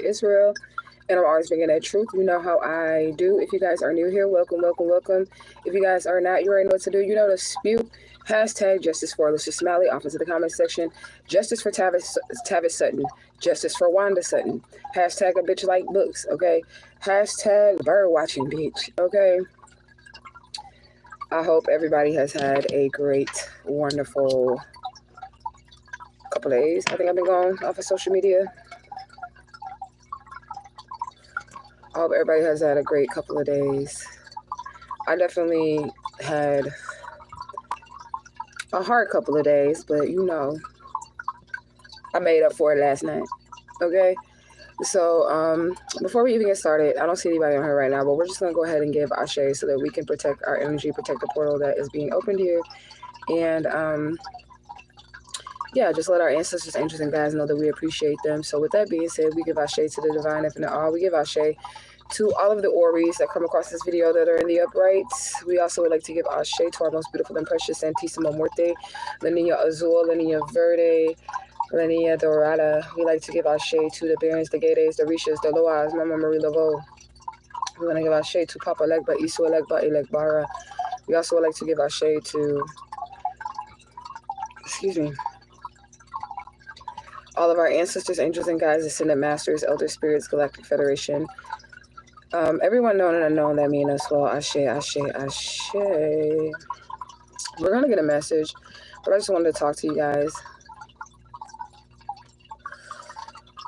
is real, and I'm always bringing that truth. You know how I do. If you guys are new here, welcome, welcome, welcome. If you guys are not, you already know what to do. You know to spew. Hashtag justice for Alicia Smiley off into the comment section. Justice for Tavis Sutton. Justice for Wanda Sutton. Hashtag a bitch like books, okay? Hashtag bird watching bitch, okay? I hope everybody has had a great, wonderful couple of days. I think I've been gone off of social media. I hope everybody has had a great couple of days. I definitely had a hard couple of days, but you know, I made up for it last night, okay? So before we even get started, I don't see anybody on here right now, but we're just going to go ahead and give Ashe so that we can protect our energy, protect the portal that is being opened here. And yeah, just let our ancestors, angels, and guides know that we appreciate them. So with that being said, we give Ashe to the divine infinite all. We give Ashe to all of the Aries that come across this video that are in the uprights. We also would like to give Ashe to our most beautiful and precious Santissima Muerte, La Nina Azul, La Nina Verde, La Nina Dorada. We like to give Ashe to the Barons, the Gades, the Orishas, the Loas, Mama Marie Laveau. We want to give Ashe to Papa Legba, Isu Legba, Elegbara. We also would like to give Ashe to, all of our ancestors, angels, and guides, ascended masters, elder spirits, galactic federation. Everyone known and unknown that mean us well. Ashe, Ashe, Ashe. We're going to get a message, but I just wanted to talk to you guys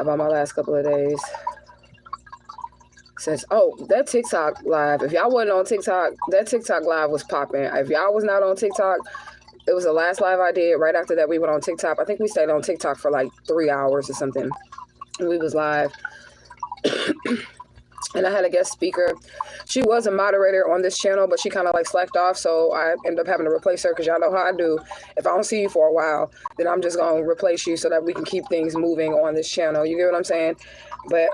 about my last couple of days. Since, that TikTok live, if y'all wasn't on TikTok, that TikTok live was popping. If y'all was not on TikTok, it was the last live I did. Right after that, we went on TikTok. I think we stayed on TikTok for like 3 hours or something. And we was live. And I had a guest speaker. She was a moderator on this channel, but she kind of like slacked off. So I ended up having to replace her because y'all know how I do. If I don't see you for a while, then I'm just going to replace you so that we can keep things moving on this channel. You get what I'm saying? But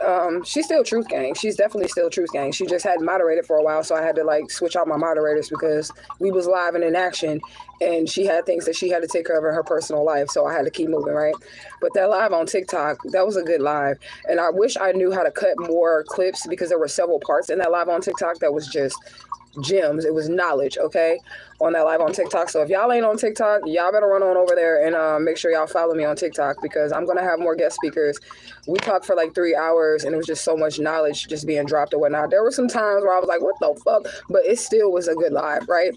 she's still Truth Gang. She's definitely still Truth Gang. She just hadn't moderated for a while. So I had to like switch out my moderators because we was live and in action. And she had things that she had to take care of in her personal life. So I had to keep moving, right? But that live on TikTok, that was a good live. And I wish I knew how to cut more clips because there were several parts in that live on TikTok that was just gems. It was knowledge, okay, on that live on TikTok. So if y'all ain't on TikTok, y'all better run on over there and make sure y'all follow me on TikTok because I'm going to have more guest speakers. We talked for like 3 hours and it was just so much knowledge just being dropped and whatnot. There were some times where I was like, what the fuck? But it still was a good live, right?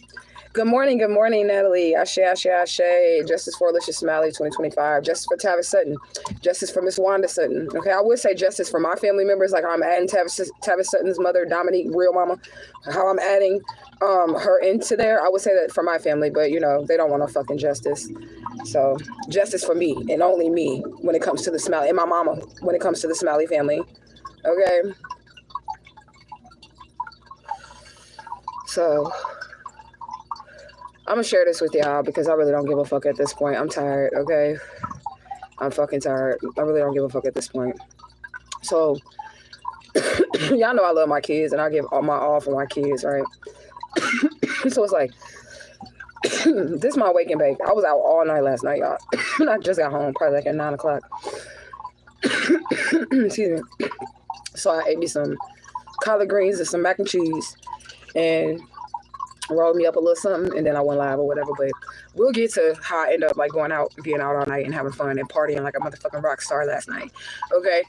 Good morning, Natalie. Ashe, Ashe, Ashe. Justice for Alicia Smiley 2025. Justice for Tavis Sutton. Justice for Miss Wanda Sutton. Okay, I would say justice for my family members, like I'm adding Tavis Sutton's mother, Dominique, real mama, how I'm adding her into there. I would say that for my family, but you know, they don't want no fucking justice. So justice for me and only me when it comes to the Smiley, and my mama when it comes to the Smiley family. Okay. So I'm gonna share this with y'all because I really don't give a fuck at this point. I'm tired, okay? I'm fucking tired. I really don't give a fuck at this point. So, y'all know I love my kids and I give all my all for my kids, right? So it's like, this is my wake and bake. I was out all night last night, y'all. I just got home, probably like at 9 o'clock. Excuse me. So I ate me some collard greens and some mac and cheese and rolled me up a little something, and then I went live or whatever. But we'll get to how I end up like going out, being out all night and having fun and partying like a motherfucking rock star last night. Okay,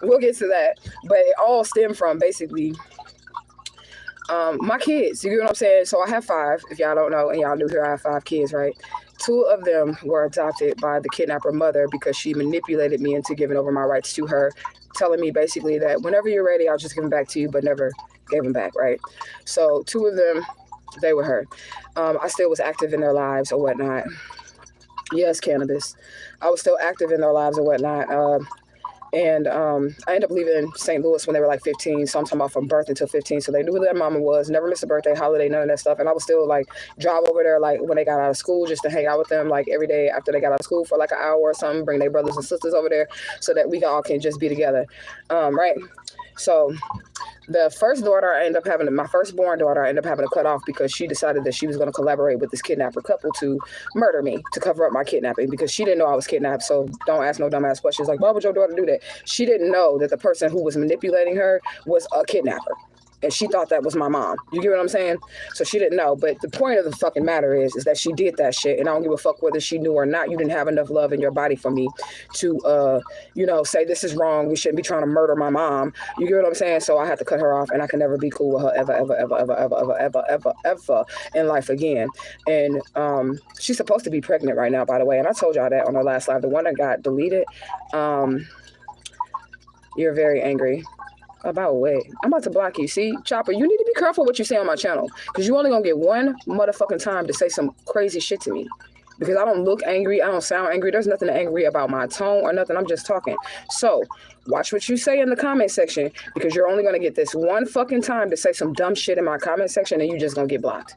we'll get to that. But it all stemmed from basically my kids. You get what I'm saying? So I have 5. If y'all don't know, and y'all knew here, I have 5 kids, right? 2 of them were adopted by the kidnapper mother because she manipulated me into giving over my rights to her, telling me basically that whenever you're ready, I'll just give them back to you, but never gave them back, right? So 2 of them, they were her. I still was active in their lives or whatnot. Yes, cannabis. I was still active in their lives or whatnot. And I ended up leaving St. Louis when they were like 15. So I'm talking about from birth until 15. So they knew who their mama was, never missed a birthday, holiday, none of that stuff. And I would still like drive over there like when they got out of school just to hang out with them like every day after they got out of school for like an hour or something, bring their brothers and sisters over there so that we all can just be together. Right. So The first daughter, I ended up having, my firstborn daughter, I ended up having to cut off because she decided that she was going to collaborate with this kidnapper couple to murder me, to cover up my kidnapping, because she didn't know I was kidnapped. So don't ask no dumbass questions like, why would your daughter do that? She didn't know that the person who was manipulating her was a kidnapper. And she thought that was my mom. You get what I'm saying? So she didn't know. But the point of the fucking matter is that she did that shit. And I don't give a fuck whether she knew or not. You didn't have enough love in your body for me to, you know, say this is wrong. We shouldn't be trying to murder my mom. You get what I'm saying? So I had to cut her off, and I can never be cool with her ever in life again. And she's supposed to be pregnant right now, by the way. And I told y'all that on her last live. The one that got deleted. You're very angry. About what? I'm about to block you. See, Chopper, you need to be careful what you say on my channel, because you only gonna get one motherfucking time to say some crazy shit to me. Because I don't look angry, I don't sound angry. There's nothing angry about my tone or nothing. I'm just talking. So watch what you say in the comment section, because you're only gonna get this one fucking time to say some dumb shit in my comment section, and you just gonna get blocked.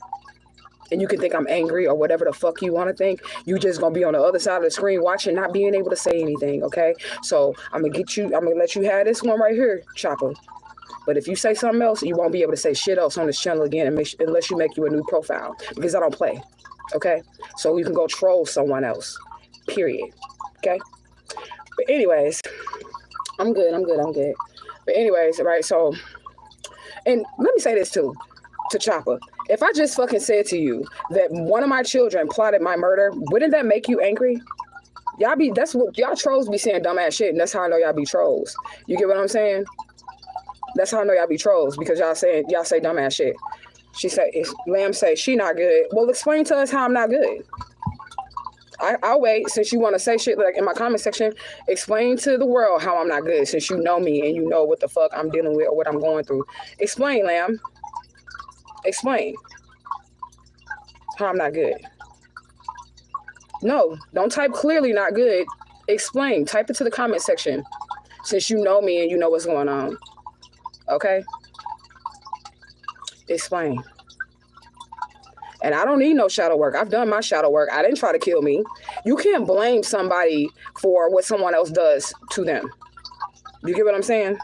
And you can think I'm angry or whatever the fuck you want to think. You just going to be on the other side of the screen watching, not being able to say anything, okay? So I'm going to let you have this one right here, Chopper. But if you say something else, you won't be able to say shit else on this channel again unless you make you a new profile, because I don't play, okay? So you can go troll someone else, period, okay? But anyways, I'm good. But anyways, right, so, and let me say this too, to Chopper. If I just fucking said to you that one of my children plotted my murder, wouldn't that make you angry? That's what y'all trolls be saying, dumbass shit, and that's how I know y'all be trolls. You get what I'm saying? That's how I know y'all be trolls, because y'all say dumbass shit. She said, Lamb say she not good. Well, explain to us how I'm not good. I'll wait. Since you want to say shit like in my comment section, explain to the world how I'm not good, since you know me and you know what the fuck I'm dealing with or what I'm going through. Explain, Lamb. Explain how I'm not good. No, don't type clearly not good. Explain. Type it to the comment section, since you know me and you know what's going on. Okay? Explain. And I don't need no shadow work. I've done my shadow work. I didn't try to kill me. You can't blame somebody for what someone else does to them. You get what I'm saying?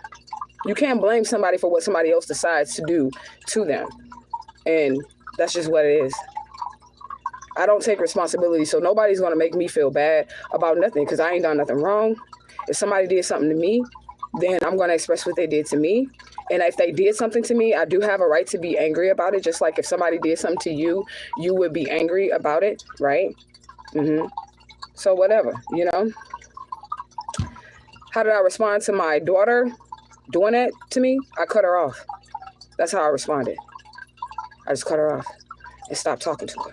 You can't blame somebody for what somebody else decides to do to them. And that's just what it is. I don't take responsibility, so nobody's going to make me feel bad about nothing, because I ain't done nothing wrong. If somebody did something to me, then I'm going to express what they did to me. And if they did something to me, I do have a right to be angry about it, just like if somebody did something to you, you would be angry about it, right? So whatever, you know. How did I respond to my daughter doing that to me? I cut her off. That's how I responded. I just cut her off and stopped talking to her.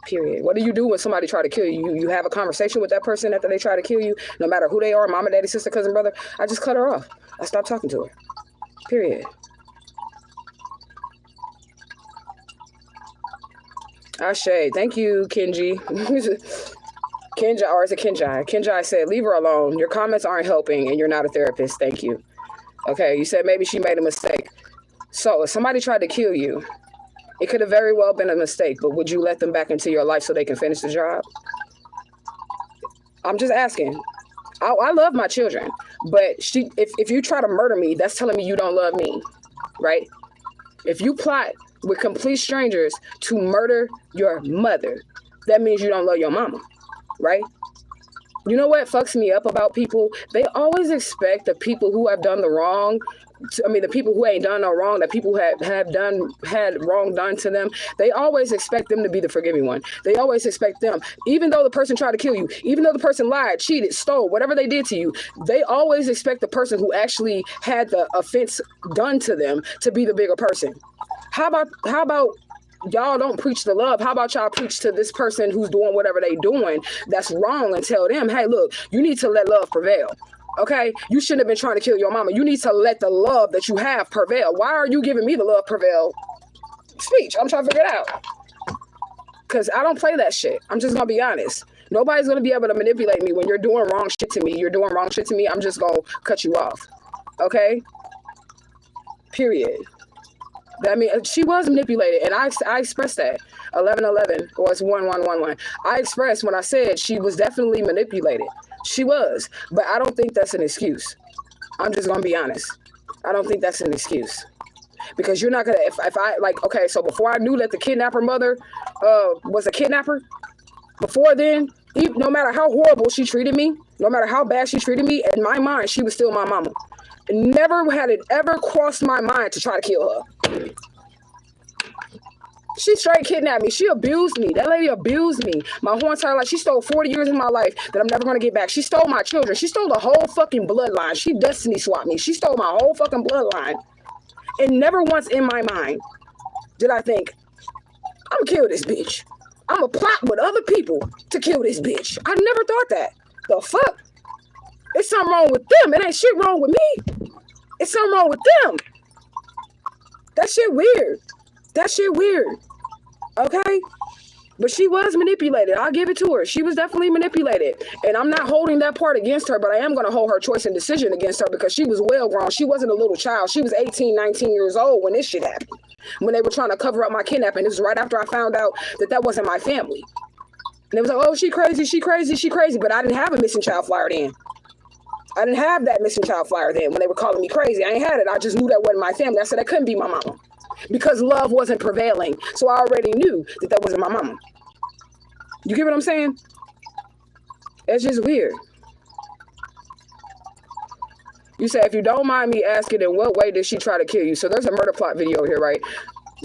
Period. What do you do when somebody try to kill you? You have a conversation with that person after they try to kill you, no matter who they are, mama, daddy, sister, cousin, brother. I just cut her off. I stopped talking to her. Period. Ashe. Thank you, Kenji. Kenja, or is it Kenjai? Kenjai said, leave her alone. Your comments aren't helping and you're not a therapist. Thank you. Okay, you said maybe she made a mistake. So if somebody tried to kill you, it could have very well been a mistake, but would you let them back into your life so they can finish the job? I'm just asking. I love my children, but if you try to murder me, that's telling me you don't love me, right? If you plot with complete strangers to murder your mother, that means you don't love your mama, right? You know what fucks me up about people? They always expect the people who have done the wrong, the people who ain't done no wrong, the people who had wrong done to them, they always expect them to be the forgiving one. They always expect them, even though the person tried to kill you, even though the person lied, cheated, stole, whatever they did to you, they always expect the person who actually had the offense done to them to be the bigger person. How about y'all don't preach the love? How about y'all preach to this person who's doing whatever they doing that's wrong and tell them, hey, look, you need to let love prevail. Okay, you shouldn't have been trying to kill your mama. You need to let the love that you have prevail. Why are you giving me the love prevail speech? I'm trying to figure it out. Because I don't play that shit. I'm just going to be honest. Nobody's going to be able to manipulate me when you're doing wrong shit to me. You're doing wrong shit to me. I'm just going to cut you off. Okay? Period. I mean, she was manipulated, and I expressed that. 1111 or it's 1111. I expressed when I said she was definitely manipulated. She was, but I don't think that's an excuse. I'm just gonna be honest. I don't think that's an excuse. Because you're not going to, if I, like, okay, so before I knew that the kidnapper mother was a kidnapper, before then, no matter how horrible she treated me, no matter how bad she treated me, in my mind, she was still my mama. Never had it ever crossed my mind to try to kill her. She straight kidnapped me. She abused me. That lady abused me. My whole entire life. She stole 40 years of my life that I'm never going to get back. She stole my children. She stole the whole fucking bloodline. She destiny swapped me. She stole my whole fucking bloodline. And never once in my mind did I think, I'm going to kill this bitch. I'm going to plot with other people to kill this bitch. I never thought that. The fuck? It's something wrong with them. It ain't shit wrong with me. It's something wrong with them. That shit weird. That shit weird. Okay? But she was manipulated. I'll give it to her. She was definitely manipulated. And I'm not holding that part against her, but I am going to hold her choice and decision against her because she was well grown. She wasn't a little child. She was 18, 19 years old when this shit happened. When they were trying to cover up my kidnapping. It was right after I found out that that wasn't my family. And it was like, oh, she crazy, she crazy, she crazy. But I didn't have a missing child flyer then. I didn't have that missing child flyer then when they were calling me crazy. I ain't had it. I just knew that wasn't my family. I said that couldn't be my mama. Because love wasn't prevailing. So I already knew that that wasn't my mama. You get what I'm saying? It's just weird. You say, if you don't mind me asking, in what way did she try to kill you? So there's a murder plot video here, right?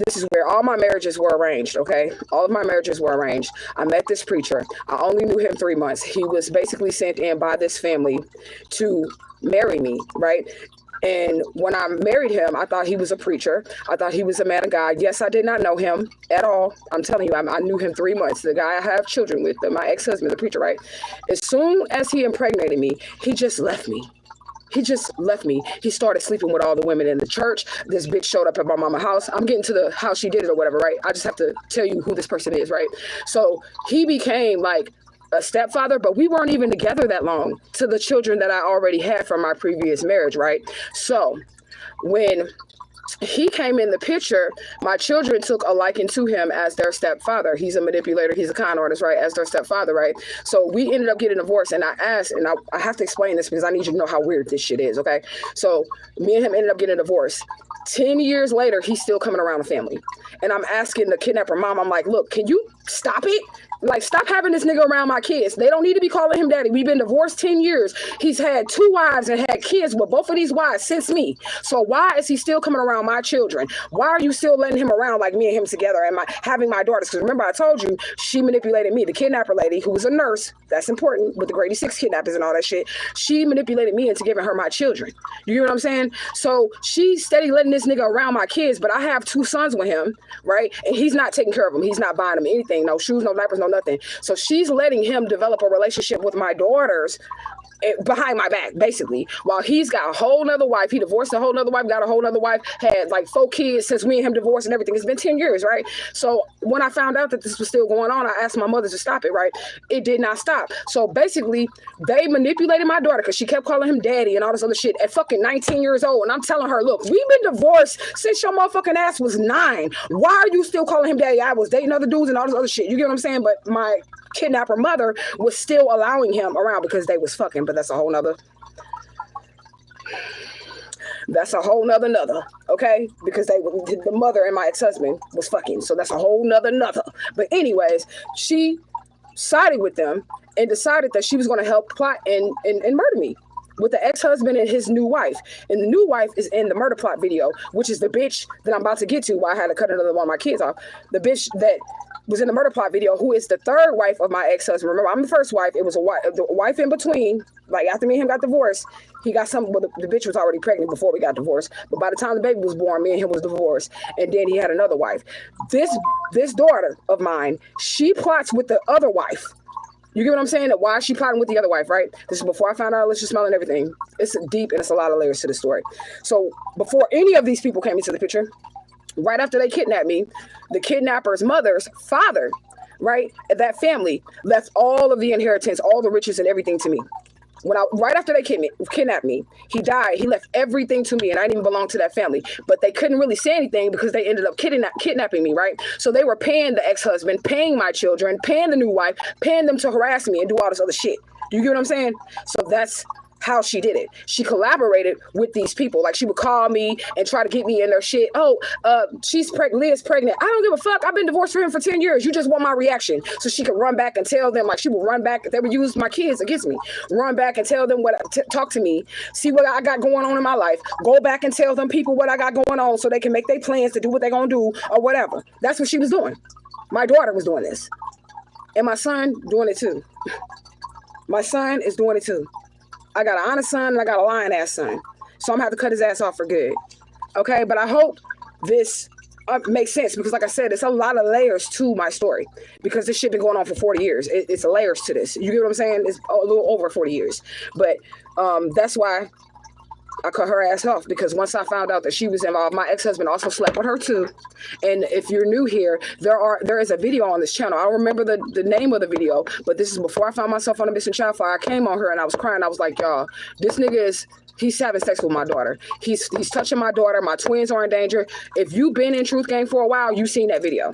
This is where all my marriages were arranged, okay? All of my marriages were arranged. I met this preacher. I only knew him 3 months. He was basically sent in by this family to marry me, right? And when I married him, I thought he was a preacher. I thought he was a man of God. Yes, I did not know him at all. I'm telling you, I knew him 3 months. The guy I have children with, my ex-husband, the preacher, right? As soon as he impregnated me, he just left me. He just left me. He started sleeping with all the women in the church. This bitch showed up at my mama's house. I'm getting to the how she did it or whatever, right? I just have to tell you who this person is, right? So he became like a stepfather, but we weren't even together that long to the children that I already had from my previous marriage, right? So when he came in the picture, my children took a liking to him as their stepfather. He's a manipulator. He's a con artist, right? As their stepfather, right? So we ended up getting divorced, and I asked, and I have to explain this because I need you to know how weird this shit is, okay? So me and him ended up getting divorced. 10 years later, he's still coming around the family. And I'm asking the kidnapper mom, I'm like, look, can you stop it? Like, stop having this nigga around my kids. They don't need to be calling him daddy. We've been divorced 10 years. He's had 2 wives and had kids with both of these wives since me. So why is he still coming around my children? Why are you still letting him around like me and him together and having my daughters? Because remember, I told you, she manipulated me. The kidnapper lady, who was a nurse, that's important, with the Grady 6 kidnappers and all that shit, she manipulated me into giving her my children. You hear what I'm saying? So she's steady letting this nigga around my kids, but I have 2 sons with him, right? And he's not taking care of them. He's not buying them anything, no shoes, no diapers, no nothing. So she's letting him develop a relationship with my daughters behind my back, basically, while he's got a whole nother wife. He divorced a whole nother wife, got a whole nother wife, had like 4 kids since me and him divorced and everything. It's been 10 years, right? So when I found out that this was still going on, I asked my mother to stop it, right? It did not stop. So basically, they manipulated my daughter because she kept calling him daddy and all this other shit at fucking 19 years old. And I'm telling her, look, we've been divorced since your motherfucking ass was 9. Why are you still calling him daddy? I was dating other dudes and all this other shit. You get what I'm saying? But my kidnapper mother was still allowing him around because they was fucking, but that's a whole nother, okay? Because the mother and my ex-husband was fucking, so that's a whole nother. But anyways, she sided with them and decided that she was going to help plot and murder me with the ex-husband and his new wife. And the new wife is in the murder plot video, which is the bitch that I'm about to get to, why I had to cut another one of my kids off. The bitch that was in the murder plot video, who is the 3rd wife of my ex-husband. Remember, I'm the 1st wife. It was the wife in between. Like, after me and him got divorced, he got something, well, the bitch was already pregnant before we got divorced. But by the time the baby was born, me and him was divorced. And then he had another wife. This daughter of mine, she plots with the other wife. You get what I'm saying? That why is she plotting with the other wife, right? This is before I found out Alicia smelling everything. It's deep and it's a lot of layers to the story. So before any of these people came into the picture, right after they kidnapped me, the kidnapper's mother's father, right, that family left all of the inheritance, all the riches and everything to me. Right after they kidnapped me, he died. He left everything to me, and I didn't even belong to that family. But they couldn't really say anything because they ended up kidnapping me, right? So they were paying the ex-husband, paying my children, paying the new wife, paying them to harass me and do all this other shit. You get what I'm saying? So that's how she did it. She collaborated with these people. Like, she would call me and try to get me in their shit. Oh, she's pregnant. Leah's pregnant. I don't give a fuck. I've been divorced for him for 10 years. You just want my reaction. So she could run back and tell them, like, she would run back. They would use my kids against me. Run back and tell them talk to me. See what I got going on in my life. Go back and tell them people what I got going on so they can make their plans to do what they're going to do or whatever. That's what she was doing. My daughter was doing this. And my son doing it too. My son is doing it too. I got an honest son and I got a lying ass son. So I'm gonna have to cut his ass off for good. Okay, but I hope this makes sense, because like I said, it's a lot of layers to my story, because this shit been going on for 40 years. It's layers to this. You get what I'm saying? It's a little over 40 years. But that's why I cut her ass off, because once I found out that she was involved, my ex-husband also slept with her too. And if you're new here, there is a video on this channel. I don't remember the name of the video, but this is before I found myself on a missing child fire. I came on her and I was crying. I was like, y'all, this nigga he's having sex with my daughter. He's touching my daughter. My twins are in danger. If you've been in Truth Gang for a while, you've seen that video.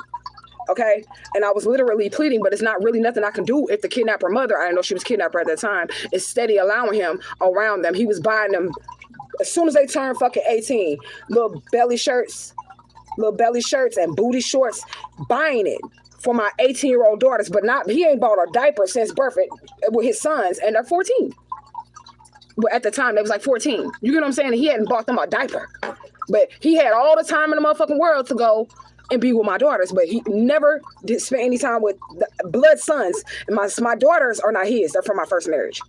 Okay. And I was literally pleading, but it's not really nothing I can do if the kidnapper mother, I didn't know she was kidnapper at that time, is steady allowing him around them. He was buying them as soon as they turned fucking 18, little belly shirts and booty shorts, buying it for my 18-year-old daughters, but he ain't bought a diaper since birth with his sons, and they're 14. But at the time, they was like 14. You get what I'm saying? He hadn't bought them a diaper. But he had all the time in the motherfucking world to go and be with my daughters, but he never did spend any time with the blood sons. And my daughters are not his. They're from my first marriage.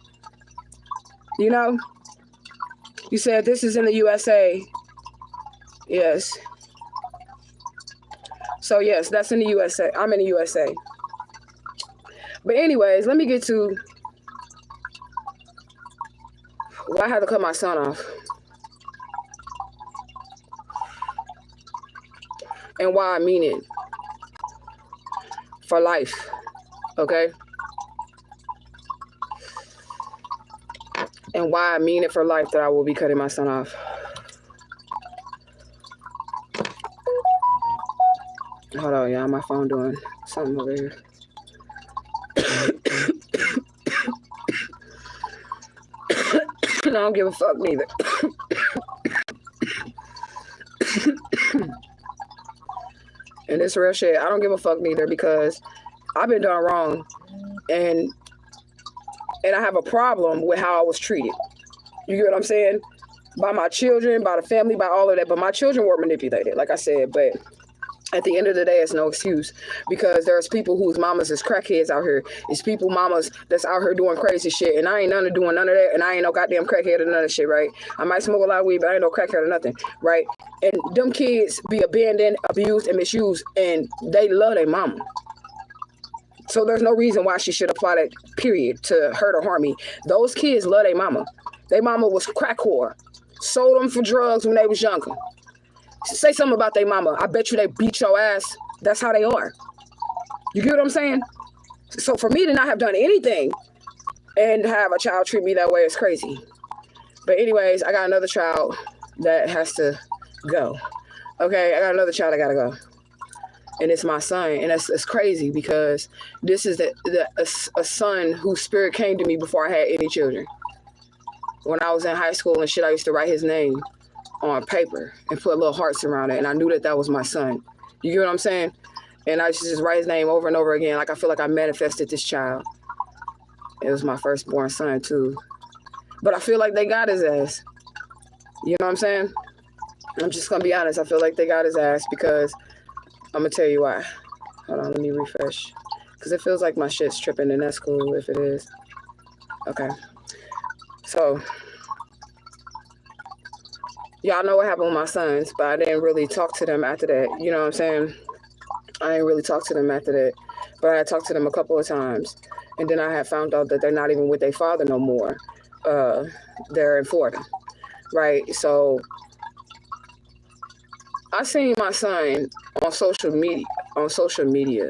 You know? You said this is in the USA. Yes. So yes, that's in the USA. I'm in the USA. But anyways, let me get to why I had to cut my son off. And why I mean it. For life. Okay? And why I mean it for life, that I will be cutting my son off. Hold on, y'all. My phone doing something over here. I don't give a fuck neither. And it's real shit. I don't give a fuck neither, because I've been done wrong. And I have a problem with how I was treated. You get what I'm saying? By my children, by the family, by all of that. But my children were manipulated, like I said. But at the end of the day, it's no excuse, because there's people whose mamas is crackheads out here. It's people mamas that's out here doing crazy shit. And I ain't doing none of that. And I ain't no goddamn crackhead or none of that shit, right? I might smoke a lot of weed, but I ain't no crackhead or nothing, right? And them kids be abandoned, abused, and misused. And they love their mama. So there's no reason why she should apply that period to hurt or harm me. Those kids love their mama. Their mama was crack whore. Sold them for drugs when they was younger. Say something about their mama. I bet you they beat your ass. That's how they are. You get what I'm saying? So for me to not have done anything and have a child treat me that way is crazy. But anyways, I got another child that has to go. Okay, I got another child that gotta go. And it's my son. And it's crazy, because this is a son whose spirit came to me before I had any children. When I was in high school and shit, I used to write his name on paper and put little hearts around it. And I knew that was my son. You get what I'm saying? And I used to just write his name over and over again. Like, I feel like I manifested this child. It was my firstborn son too. But I feel like they got his ass. You know what I'm saying? I'm just going to be honest. I feel like they got his ass, because I'm going to tell you why. Hold on, let me refresh. Because it feels like my shit's tripping, and that's cool if it is. Okay. So, y'all know what happened with my sons, but I didn't really talk to them after that. You know what I'm saying? I didn't really talk to them after that. But I had talked to them a couple of times. And then I had found out that they're not even with their father no more. They're in Florida. Right? So, I seen my son on social media,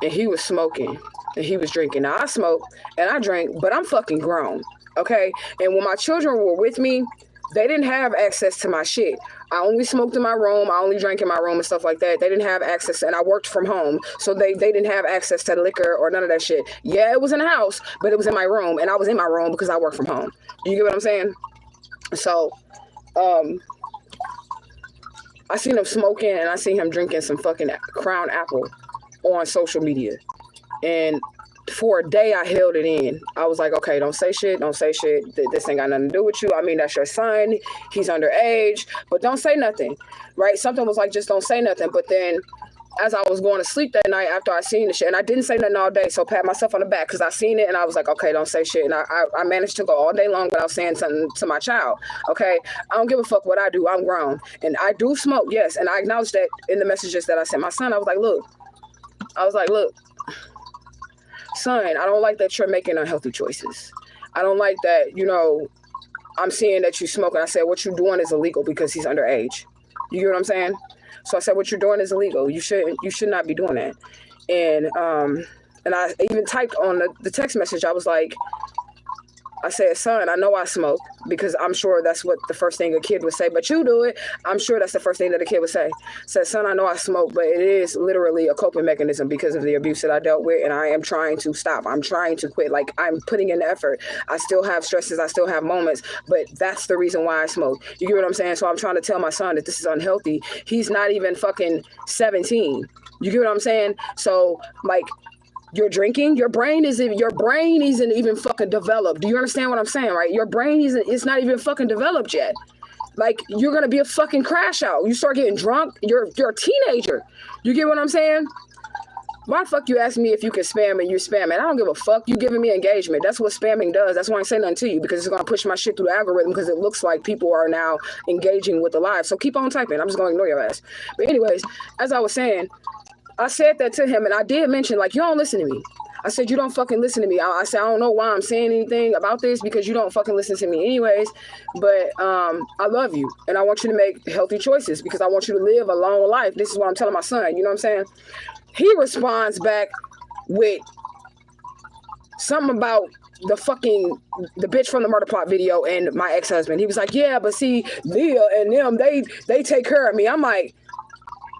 and he was smoking and he was drinking. Now, I smoke and I drink, but I'm fucking grown, okay? And when my children were with me, They didn't have access to my shit. I only smoked in my room. I only drank in my room and stuff like that. They didn't have access, and I worked from home, so they didn't have access to liquor or none of that shit. Yeah, it was in the house, but it was in my room, and I was in my room because I work from home. You get what I'm saying? So, I seen him smoking, and I seen him drinking some fucking Crown Apple on social media, and for a day, I held it in. I was like, okay, don't say shit. Don't say shit. This ain't got nothing to do with you. I mean, that's your son. He's underage, but don't say nothing, right? Something was like, just don't say nothing. But then as I was going to sleep that night after I seen the shit, and I didn't say nothing all day, so pat myself on the back because I seen it, and I was like, okay, don't say shit. And I managed to go all day long without saying something to my child, okay? I don't give a fuck what I do. I'm grown. And I do smoke, yes, and I acknowledged that in the messages that I sent my son. I was like, look, son, I don't like that you're making unhealthy choices. I don't like that, you know, I'm seeing that you smoke. And I said, what you're doing is illegal because he's underage. You get what I'm saying? So I said, what you're doing is illegal. You should not be doing that. And I even typed on the text message. I was like, I said, son, I know I smoke, because I'm sure that's what the first thing a kid would say, but you do it. I'm sure that's the first thing that a kid would say. Said, son, I know I smoke, but it is literally a coping mechanism because of the abuse that I dealt with, and I am trying to stop. I'm trying to quit. Like, I'm putting in the effort. I still have stresses. I still have moments, but that's the reason why I smoke. You get what I'm saying? So I'm trying to tell my son that this is unhealthy. He's not even fucking 17. You get what I'm saying? So, like, you're drinking, your brain isn't even fucking developed. Do you understand what I'm saying, right? Your brain it's not even fucking developed yet. Like, you're gonna be a fucking crash out. You start getting drunk, you're a teenager. You get what I'm saying? Why the fuck you ask me if you can spam and you're spamming? I don't give a fuck. You giving me engagement. That's what spamming does. That's why I ain't say nothing to you, because it's gonna push my shit through the algorithm, because it looks like people are now engaging with the live. So keep on typing. I'm just gonna ignore your ass. But anyways, as I was saying, I said that to him, and I did mention, like, you don't listen to me. I said, you don't fucking listen to me. I said, I don't know why I'm saying anything about this, because you don't fucking listen to me anyways. But I love you, and I want you to make healthy choices, because I want you to live a long life. This is what I'm telling my son. You know what I'm saying? He responds back with something about the bitch from the murder plot video and my ex-husband. He was like, yeah, but see, Leah and them, they take care of me. I'm like,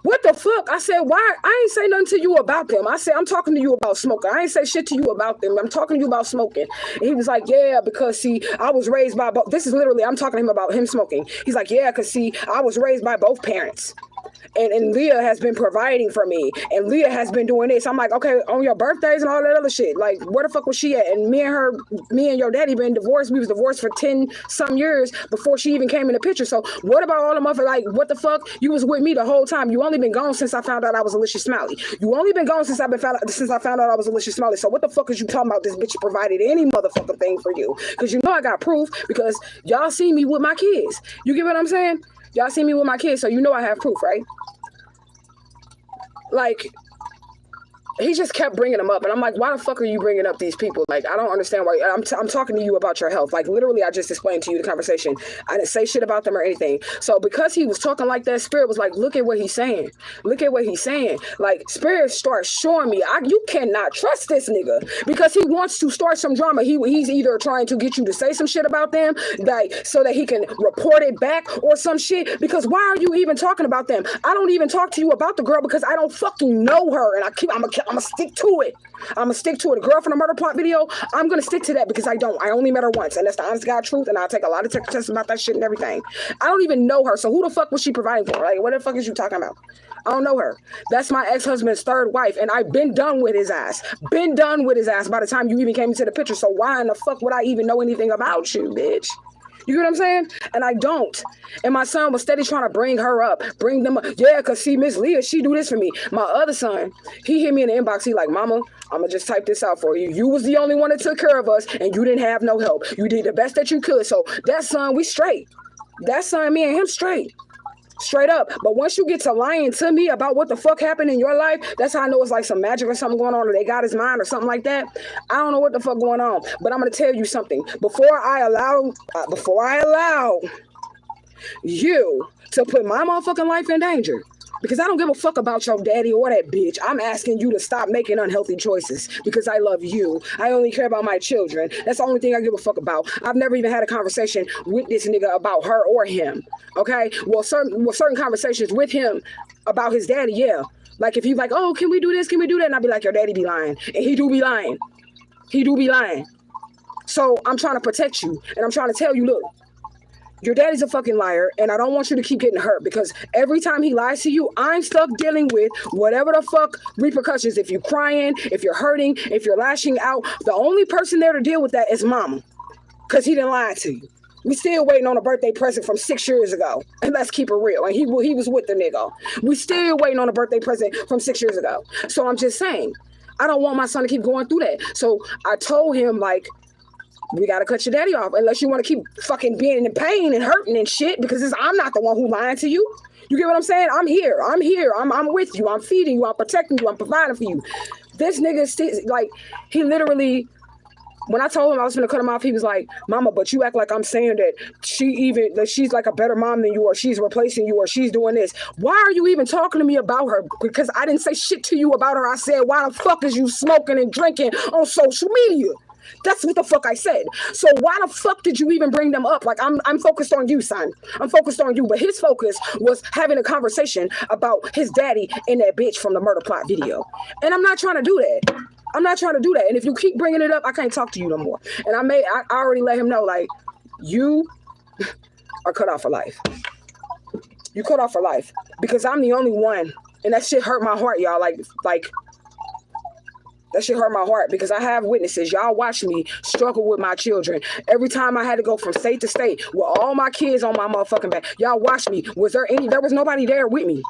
what the fuck? I said, why? I ain't say nothing to you about them. I said, I'm talking to you about smoking. I ain't say shit to you about them. I'm talking to you about smoking. And he was like, yeah, because see, I was raised by both. This is literally, I'm talking to him about him smoking. He's like, yeah, because see, I was raised by both parents. And Leah has been providing for me, and Leah has been doing this. I'm like, okay, on your birthdays and all that other shit, like, where the fuck was she at? And me and your daddy been divorced. We was divorced for 10 some years before she even came in the picture. So what about all the motherfuckers? Like, what the fuck? You was with me the whole time. You only been gone since I found out I was Alicia Smiley. You only been gone since I found out I was Alicia Smiley. So what the fuck is you talking about? This bitch provided any motherfucking thing for you, because you know I got proof, because y'all see me with my kids. You get what I'm saying? Y'all see me with my kids, so you know I have proof, right? Like, he just kept bringing them up, and I'm like, why the fuck are you bringing up these people? Like, I don't understand why. I'm talking to you about your health. Like, literally, I just explained to you the conversation. I didn't say shit about them or anything. So because he was talking like that, Spirit was like, look at what he's saying. Look at what he's saying. Like, Spirit starts showing me, you cannot trust this nigga, because he wants to start some drama. He's either trying to get you to say some shit about them, like, so that he can report it back or some shit. Because why are you even talking about them? I don't even talk to you about the girl because I don't fucking know her, and I'm gonna stick to it. I'm gonna stick to it. The girl from the murder plot video, I'm gonna stick to that, because I only met her once, and that's the honest God truth, and I'll take a lot of tests about that shit and everything. I don't even know her, so who the fuck was she providing for? Like, what the fuck is you talking about? I don't know her. That's my ex-husband's third wife, and I've been done with his ass. Been done with his ass by the time you even came into the picture, so why in the fuck would I even know anything about you, bitch? You get what I'm saying? And I don't. And my son was steady trying to bring her up, bring them up. Yeah, because see, Miss Leah, she do this for me. My other son, he hit me in the inbox. He like, Mama, I'm going to just type this out for you. You was the only one that took care of us, and you didn't have no help. You did the best that you could. So that son, we straight. That son, me and him straight. Straight up. But once you get to lying to me about what the fuck happened in your life, that's how I know it's like some magic or something going on, or they got his mind or something like that. I don't know what the fuck going on. But I'm going to tell you something. Before I allow you to put my motherfucking life in danger, Because I don't give a fuck about your daddy or that bitch. I'm asking you to stop making unhealthy choices because I love you. I only care about my children. That's the only thing I give a fuck about. I've never even had a conversation with this nigga about her or him. Okay? Well, certain conversations with him about his daddy, yeah. Like if he's like, oh, can we do this? Can we do that? And I'll be like, your daddy be lying. And he do be lying. He do be lying. So I'm trying to protect you. And I'm trying to tell you, look, your daddy's a fucking liar, and I don't want you to keep getting hurt because every time he lies to you, I'm stuck dealing with whatever the fuck repercussions. If you're crying, if you're hurting, if you're lashing out, the only person there to deal with that is mama because he didn't lie to you. We still waiting on a birthday present from 6 years ago, and let's keep it real. And he was with the nigga. We still waiting on a birthday present from 6 years ago. So I'm just saying, I don't want my son to keep going through that. So I told him, like, we got to cut your daddy off unless you want to keep fucking being in pain and hurting and shit because I'm not the one who lying to you. You get what I'm saying? I'm here. I'm with you. I'm feeding you. I'm protecting you. I'm providing for you. This nigga, like, he literally, when I told him I was going to cut him off, he was like, mama, but you act like I'm saying that she's like a better mom than you, or she's replacing you, or she's doing this. Why are you even talking to me about her? Because I didn't say shit to you about her. I said, why the fuck is you smoking and drinking on social media? That's what the fuck I said. So why the fuck did you even bring them up? Like, I'm focused on you, son. I'm focused on you. But his focus was having a conversation about his daddy and that bitch from the murder plot video. And I'm not trying to do that. I'm not trying to do that. And if you keep bringing it up, I can't talk to you no more. And I already let him know, like, you are cut off for life. You cut off for life. Because I'm the only one. And that shit hurt my heart, y'all. Like, that shit hurt my heart because I have witnesses. Y'all watch me struggle with my children. Every time I had to go from state to state with all my kids on my motherfucking back. Y'all watch me. There was nobody there with me.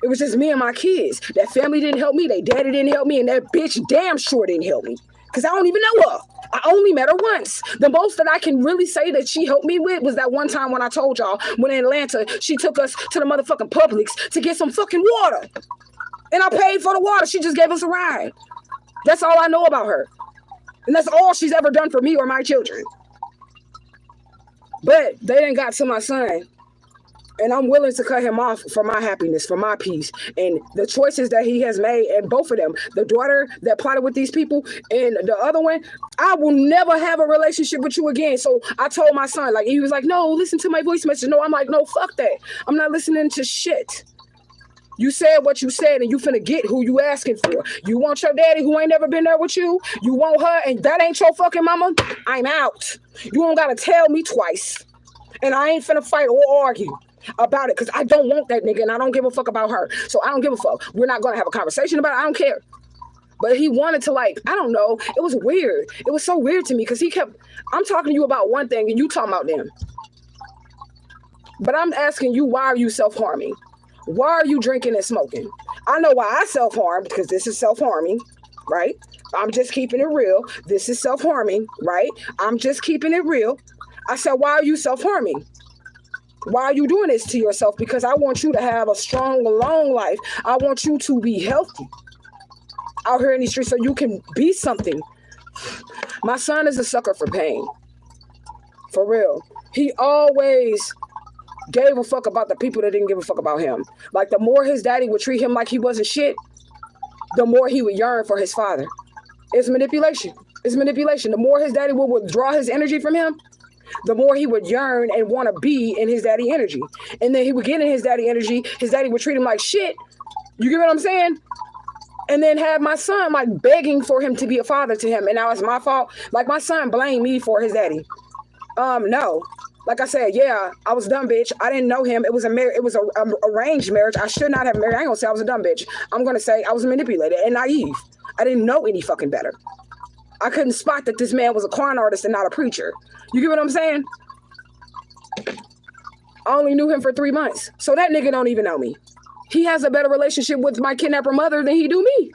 It was just me and my kids. That family didn't help me. They daddy didn't help me. And that bitch damn sure didn't help me. Because I don't even know her. I only met her once. The most that I can really say that she helped me with was that one time when I told y'all, when in Atlanta, she took us to the motherfucking Publix to get some fucking water. And I paid for the water. She just gave us a ride. That's all I know about her. And that's all she's ever done for me or my children. But they didn't got to my son. And I'm willing to cut him off for my happiness, for my peace. And the choices that he has made, and both of them, the daughter that plotted with these people and the other one, I will never have a relationship with you again. So I told my son, like, he was like, no, listen to my voice message. No, I'm like, no, fuck that. I'm not listening to shit. You said what you said, and you finna get who you asking for. You want your daddy who ain't never been there with you? You want her, and that ain't your fucking mama? I'm out. You don't gotta tell me twice. And I ain't finna fight or argue about it, because I don't want that nigga, and I don't give a fuck about her. So I don't give a fuck. We're not gonna have a conversation about it. I don't care. But he wanted to, like, I don't know. It was weird. It was so weird to me, because he kept, I'm talking to you about one thing, and you talking about them. But I'm asking you, why are you self-harming? Why are you drinking and smoking? I know why I self-harm, because this is self-harming, right? I'm just keeping it real. This is self-harming, right? I'm just keeping it real. I said, why are you self-harming? Why are you doing this to yourself? Because I want you to have a strong, long life. I want you to be healthy out here in these streets so you can be something. My son is a sucker for pain. For real. He always gave a fuck about the people that didn't give a fuck about him. Like, the more his daddy would treat him like he wasn't shit, the more he would yearn for his father. It's manipulation. It's manipulation. The more his daddy would withdraw his energy from him, the more he would yearn and want to be in his daddy energy. And then he would get in his daddy energy. His daddy would treat him like shit. You get what I'm saying? And then have my son, like, begging for him to be a father to him. And now it's my fault. Like, my son blamed me for his daddy. No. Like I said, yeah, I was a dumb bitch. I didn't know him. It was a arranged marriage. I should not have married. I ain't gonna say I was a dumb bitch. I'm gonna say I was manipulated and naive. I didn't know any fucking better. I couldn't spot that this man was a con artist and not a preacher. You get what I'm saying? I only knew him for 3 months. So that nigga don't even know me. He has a better relationship with my kidnapper mother than he do me.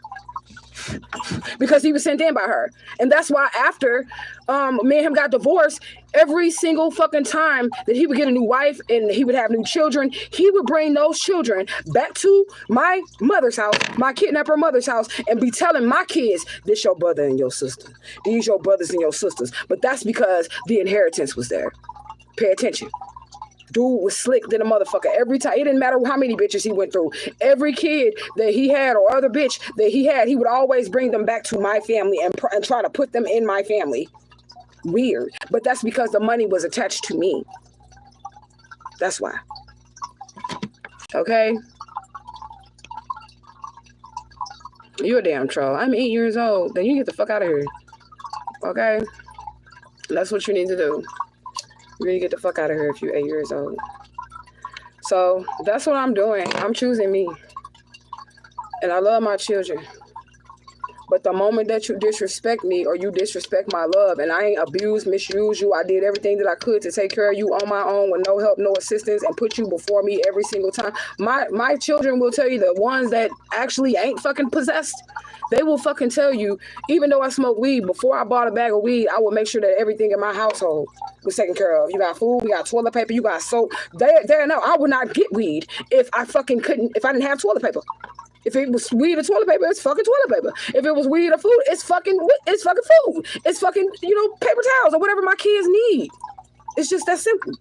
Because he was sent in by her. And that's why after me and him got divorced, every single fucking time that he would get a new wife and he would have new children, he would bring those children back to my mother's house, my kidnapper mother's house, and be telling my kids, this your brother and your sister. These your brothers and your sisters. But that's because the inheritance was there. Pay attention. Dude was slick than a motherfucker. Every time, it didn't matter how many bitches he went through. Every kid that he had or other bitch that he had, he would always bring them back to my family and try to put them in my family. Weird. But that's because the money was attached to me. That's why. Okay? You're a damn troll. I'm 8 years old. Then you get the fuck out of here. Okay? That's what you need to do. You need to get the fuck out of here if you're 8 years old. So that's what I'm doing. I'm choosing me. And I love my children. But the moment that you disrespect me or you disrespect my love, and I ain't abused, misused you, I did everything that I could to take care of you on my own with no help, no assistance, and put you before me every single time. My children will tell you, the ones that actually ain't fucking possessed, they will fucking tell you, even though I smoke weed, before I bought a bag of weed, I would make sure that everything in my household was taken care of. You got food, you got toilet paper, you got soap. They know I would not get weed if I fucking couldn't, if I didn't have toilet paper. If it was weed or toilet paper, it's fucking toilet paper. If it was weed or food, it's fucking food. It's fucking, paper towels or whatever my kids need. It's just that simple.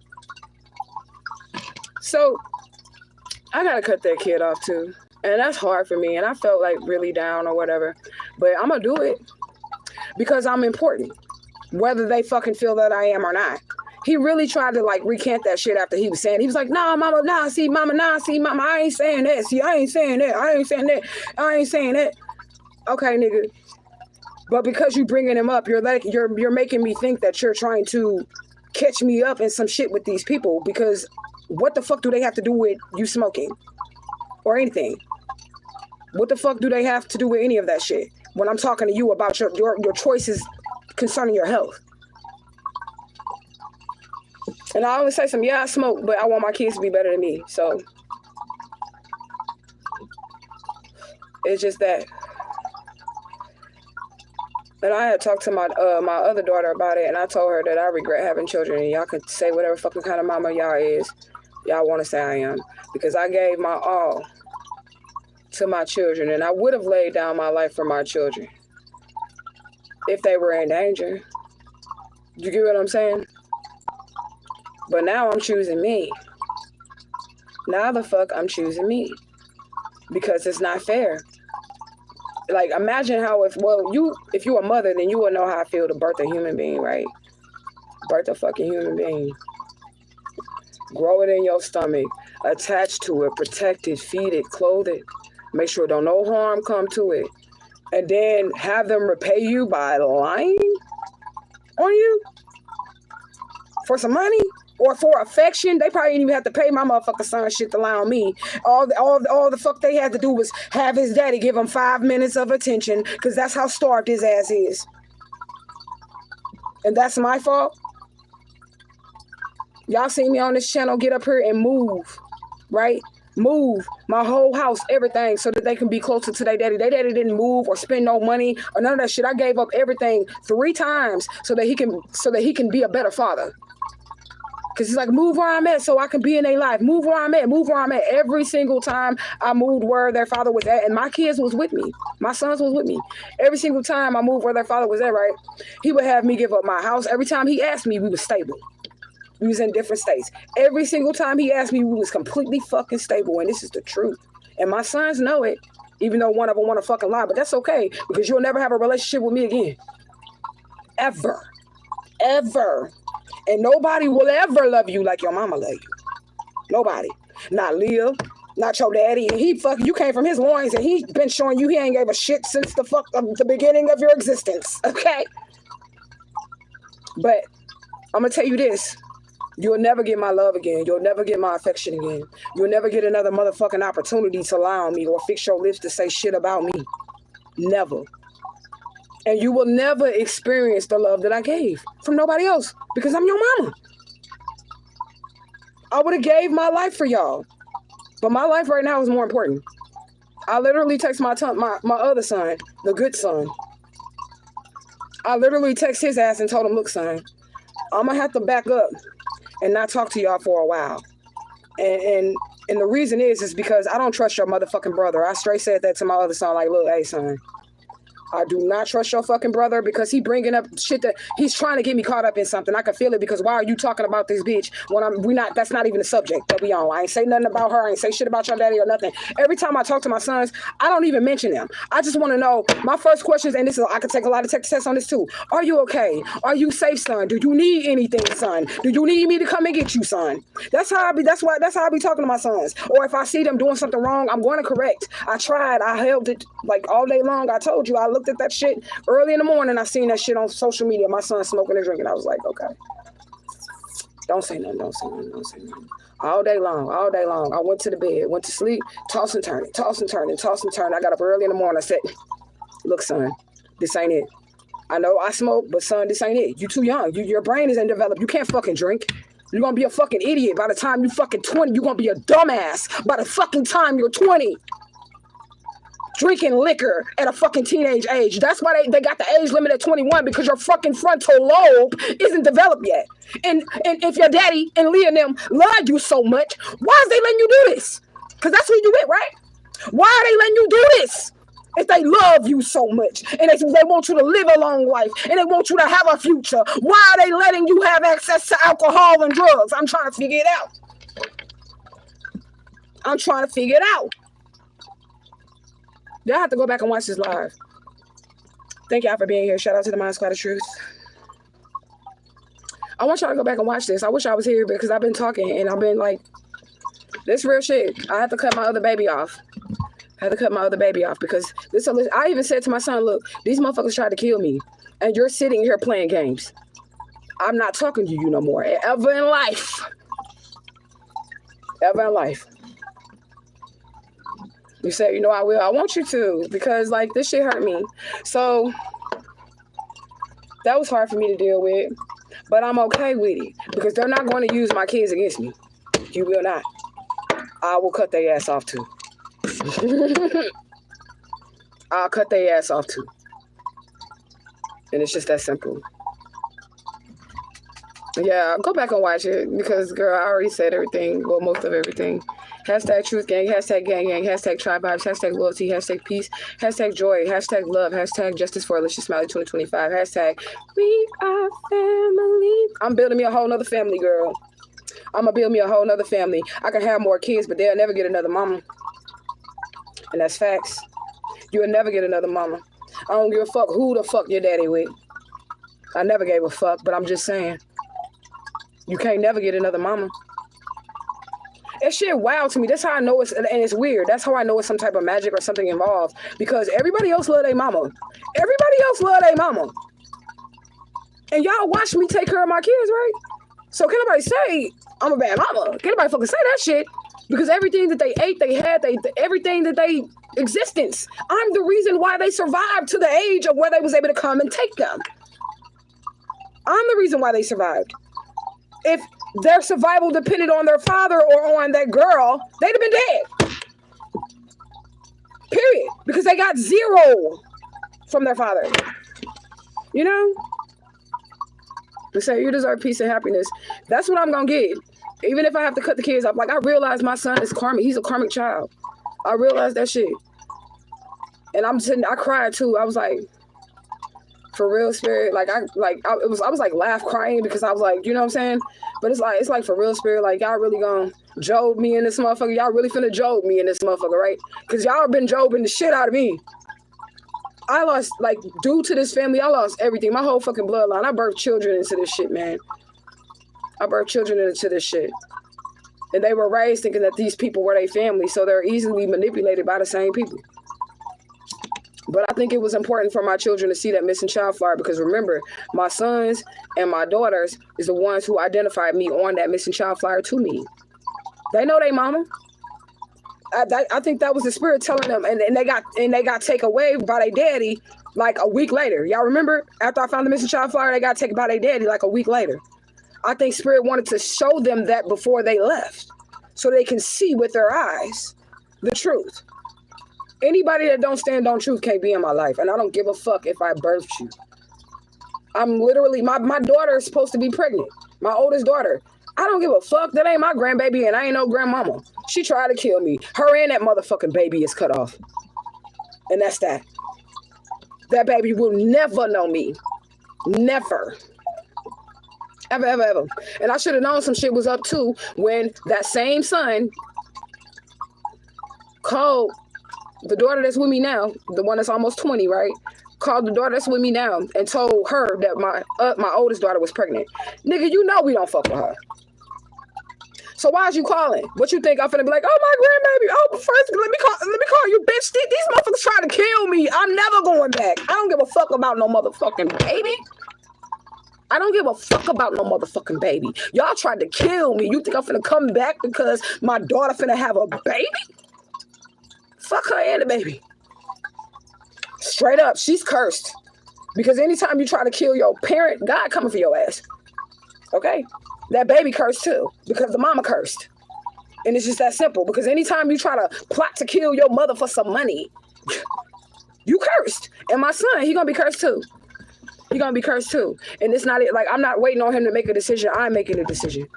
So I gotta cut that kid off too. And that's hard for me. And I felt like really down or whatever. But I'm gonna do it because I'm important, whether they fucking feel that I am or not. He really tried to like recant that shit after he was saying, he was like, nah, mama, nah, see, mama, I ain't saying that. See, I ain't saying that. Okay, nigga. But because you bringing him up, you're making me think that you're trying to catch me up in some shit with these people, because what the fuck do they have to do with you smoking or anything? What the fuck do they have to do with any of that shit when I'm talking to you about your choices concerning your health? And I always say something, yeah, I smoke, but I want my kids to be better than me. So it's just that. And I had talked to my other daughter about it, and I told her that I regret having children, and y'all can say whatever fucking kind of mama y'all is, y'all want to say I am, because I gave my all to my children, and I would have laid down my life for my children if they were in danger. You get what I'm saying? But now I'm choosing me. Now the fuck I'm choosing me. Because it's not fair. Like, imagine how if you're a mother, then you will know how I feel to birth a human being, right? Birth a fucking human being. Grow it in your stomach. Attach to it. Protect it. Feed it. Clothe it. Make sure don't no harm come to it. And then have them repay you by lying on you? For some money? Or for affection? They probably didn't even have to pay my motherfucking son shit to lie on me. All the fuck they had to do was have his daddy give him 5 minutes of attention, because that's how starved his ass is. And that's my fault? Y'all see me on this channel get up here and move, right? Move my whole house, everything, so that they can be closer to their daddy. Their daddy didn't move or spend no money or none of that shit. I gave up everything 3 times so that he can be a better father. Because he's like, move where I'm at so I can be in their life. Move where I'm at. Move where I'm at. Every single time I moved where their father was at, and my kids was with me. My sons was with me. Every single time I moved where their father was at, right? He would have me give up my house. Every time he asked me, we was stable. We was in different states. Every single time he asked me, we was completely fucking stable. And this is the truth. And my sons know it, even though one of them want to fucking lie. But that's okay, because you'll never have a relationship with me again. Ever. Ever. And nobody will ever love you like your mama love you. Nobody. Not Leah. Not your daddy. And you came from his loins, and he been showing you he ain't gave a shit since the beginning of your existence. Okay? But I'm going to tell you this. You'll never get my love again. You'll never get my affection again. You'll never get another motherfucking opportunity to lie on me or fix your lips to say shit about me. Never. And you will never experience the love that I gave from nobody else, because I'm your mama. I would have gave my life for y'all, but my life right now is more important. I literally text my other son, the good son. I literally text his ass and told him, look, son, I'm going to have to back up and not talk to y'all for a while. And the reason is because I don't trust your motherfucking brother. I straight said that to my other son, like, look, hey, son, I do not trust your fucking brother because he bringing up shit that he's trying to get me caught up in something. I can feel it because why are you talking about this bitch when we not? That's not even the subject that we on. I ain't say nothing about her. I ain't say shit about your daddy or nothing. Every time I talk to my sons, I don't even mention them. I just want to know. My first questions, and this is I could take a lot of tests on this too. Are you okay? Are you safe, son? Do you need anything, son? Do you need me to come and get you, son? That's how I be. That's how I be talking to my sons. Or if I see them doing something wrong, I'm going to correct. I tried. I held it like all day long. I told you. I looked at that shit early in the morning. I seen that shit on social media. My son smoking and drinking. I was like, okay. Don't say nothing. Don't say nothing. Don't say nothing. All day long. All day long. I went to the bed. Went to sleep. Toss and turn. Toss and turn. Toss and turn. I got up early in the morning. I said, look, son, this ain't it. I know I smoke, but son, this ain't it. You too young. Your brain isn't developed. You can't fucking drink. You're going to be a fucking idiot. By the time you fucking 20, you're going to be a dumbass. By the fucking time you're 20. Drinking liquor at a fucking teenage age. That's why they got the age limit at 21 because your fucking frontal lobe isn't developed yet. And if your daddy and Leah and them love you so much, why is they letting you do this? Because that's who you with, right? Why are they letting you do this? If they love you so much and they want you to live a long life and they want you to have a future, why are they letting you have access to alcohol and drugs? I'm trying to figure it out. I'm trying to figure it out. Y'all have to go back and watch this live. Thank y'all for being here. Shout out to the Mind Squad of Truth. I want y'all to go back and watch this. I wish I was here because I've been talking and I've been like, this real shit. I have to cut my other baby off. I had to cut my other baby off because this. I even said to my son, look, these motherfuckers tried to kill me and you're sitting here playing games. I'm not talking to you no more. Ever in life. Ever in life. You said, you know, I will. I want you to because, like, this shit hurt me. So that was hard for me to deal with. But I'm okay with it because they're not going to use my kids against me. You will not. I will cut their ass off too. I'll cut their ass off too. And it's just that simple. Yeah, go back and watch it because, girl, I already said everything. Well, most of everything. Hashtag truth gang, hashtag gang gang, hashtag tribe vibes, hashtag loyalty, hashtag peace, hashtag joy, hashtag love, hashtag justice for Alicia Smiley 2025, hashtag we are family. I'm building me a whole nother family, girl. I'm going to build me a whole nother family. I can have more kids, but they'll never get another mama. And that's facts. You'll never get another mama. I don't give a fuck who the fuck your daddy with. I never gave a fuck, but I'm just saying. You can't never get another mama. That shit wild to me. That's how I know it's, and it's weird. That's how I know it's some type of magic or something involved. Because everybody else love their mama. Everybody else love their mama. And y'all watch me take care of my kids, right? So can nobody say I'm a bad mama? Can nobody fucking say that shit? Because everything that they ate, they had, everything that they existence. I'm the reason why they survived to the age of where they was able to come and take them. I'm the reason why they survived. If their survival depended on their father or on that girl, they'd have been dead. Period. Because they got zero from their father. You know? They say you deserve peace and happiness. That's what I'm going to get. Even if I have to cut the kids off. Like, I realize my son is karmic. He's a karmic child. I realized that shit. And I'm sitting, I cried too. I was like, for real, spirit. I was like laugh crying because I was like, you know what I'm saying? But it's like for real, spirit. Like, y'all really gonna job me in this motherfucker. Y'all really finna job me in this motherfucker, right? Because y'all been jobing the shit out of me. I lost, like, due to this family, I lost everything. My whole fucking bloodline. I birthed children into this shit, man. I birthed children into this shit. And they were raised thinking that these people were their family, so they're easily manipulated by the same people. But I think it was important for my children to see that missing child flyer because remember, my sons and my daughters is the ones who identified me on that missing child flyer to me. They know they mama. I think that was the spirit telling them, and they got taken away by their daddy like a week later. Y'all remember? After I found the missing child flyer, they got taken by their daddy like a week later. I think spirit wanted to show them that before they left, so they can see with their eyes the truth. Anybody that don't stand on truth can't be in my life, and I don't give a fuck if I birthed you. I'm literally, my daughter is supposed to be pregnant, my oldest daughter. I don't give a fuck. That ain't my grandbaby, and I ain't no grandmama. She tried to kill me. Her and that motherfucking baby is cut off. And that's that. That baby will never know me. Never. Ever, ever, ever. And I should have known some shit was up too when that same son called the daughter that's with me now, the one that's almost 20, right? Called the daughter that's with me now and told her that my oldest daughter was pregnant. Nigga, you know we don't fuck with her. So why is you calling? What you think I'm finna be like, oh, my grandbaby, oh, first, let me call you, bitch. These motherfuckers trying to kill me. I'm never going back. I don't give a fuck about no motherfucking baby. I don't give a fuck about no motherfucking baby. Y'all tried to kill me. You think I'm finna come back because my daughter finna have a baby? Fuck her and the baby. Straight up, she's cursed. Because anytime you try to kill your parent, God coming for your ass. Okay? That baby cursed too. Because the mama cursed. And it's just that simple. Because anytime you try to plot to kill your mother for some money, you cursed. And my son, he gonna be cursed too. He gonna be cursed too. And it's not like I'm not waiting on him to make a decision. I'm making a decision.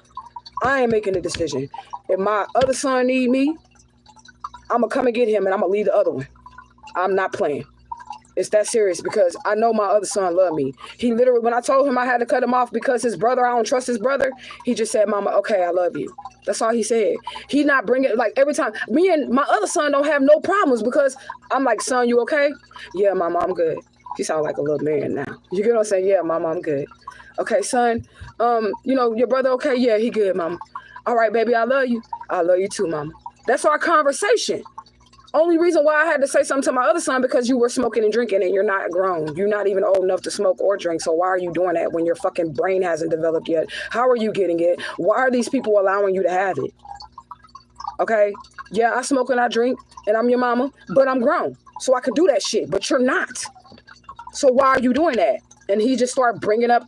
I ain't making a decision. If my other son need me, I'm gonna come and get him and I'm gonna leave the other one. I'm not playing. It's that serious because I know my other son loved me. He literally, when I told him I had to cut him off because his brother, I don't trust his brother, he just said, Mama, okay, I love you. That's all he said. He not bringing, like every time, me and my other son don't have no problems because I'm like, son, you okay? Yeah, Mama, I'm good. He sounds like a little man now. You get what I'm saying? Yeah, Mama, I'm good. Okay, son, you know, your brother okay? Yeah, he good, Mama. All right, baby, I love you. I love you too, Mama. That's our conversation. Only reason why I had to say something to my other son because you were smoking and drinking and you're not grown. You're not even old enough to smoke or drink. So why are you doing that when your fucking brain hasn't developed yet? How are you getting it? Why are these people allowing you to have it? Okay? Yeah, I smoke and I drink and I'm your mama, but I'm grown. So I could do that shit, but you're not. So why are you doing that? And he just started bringing up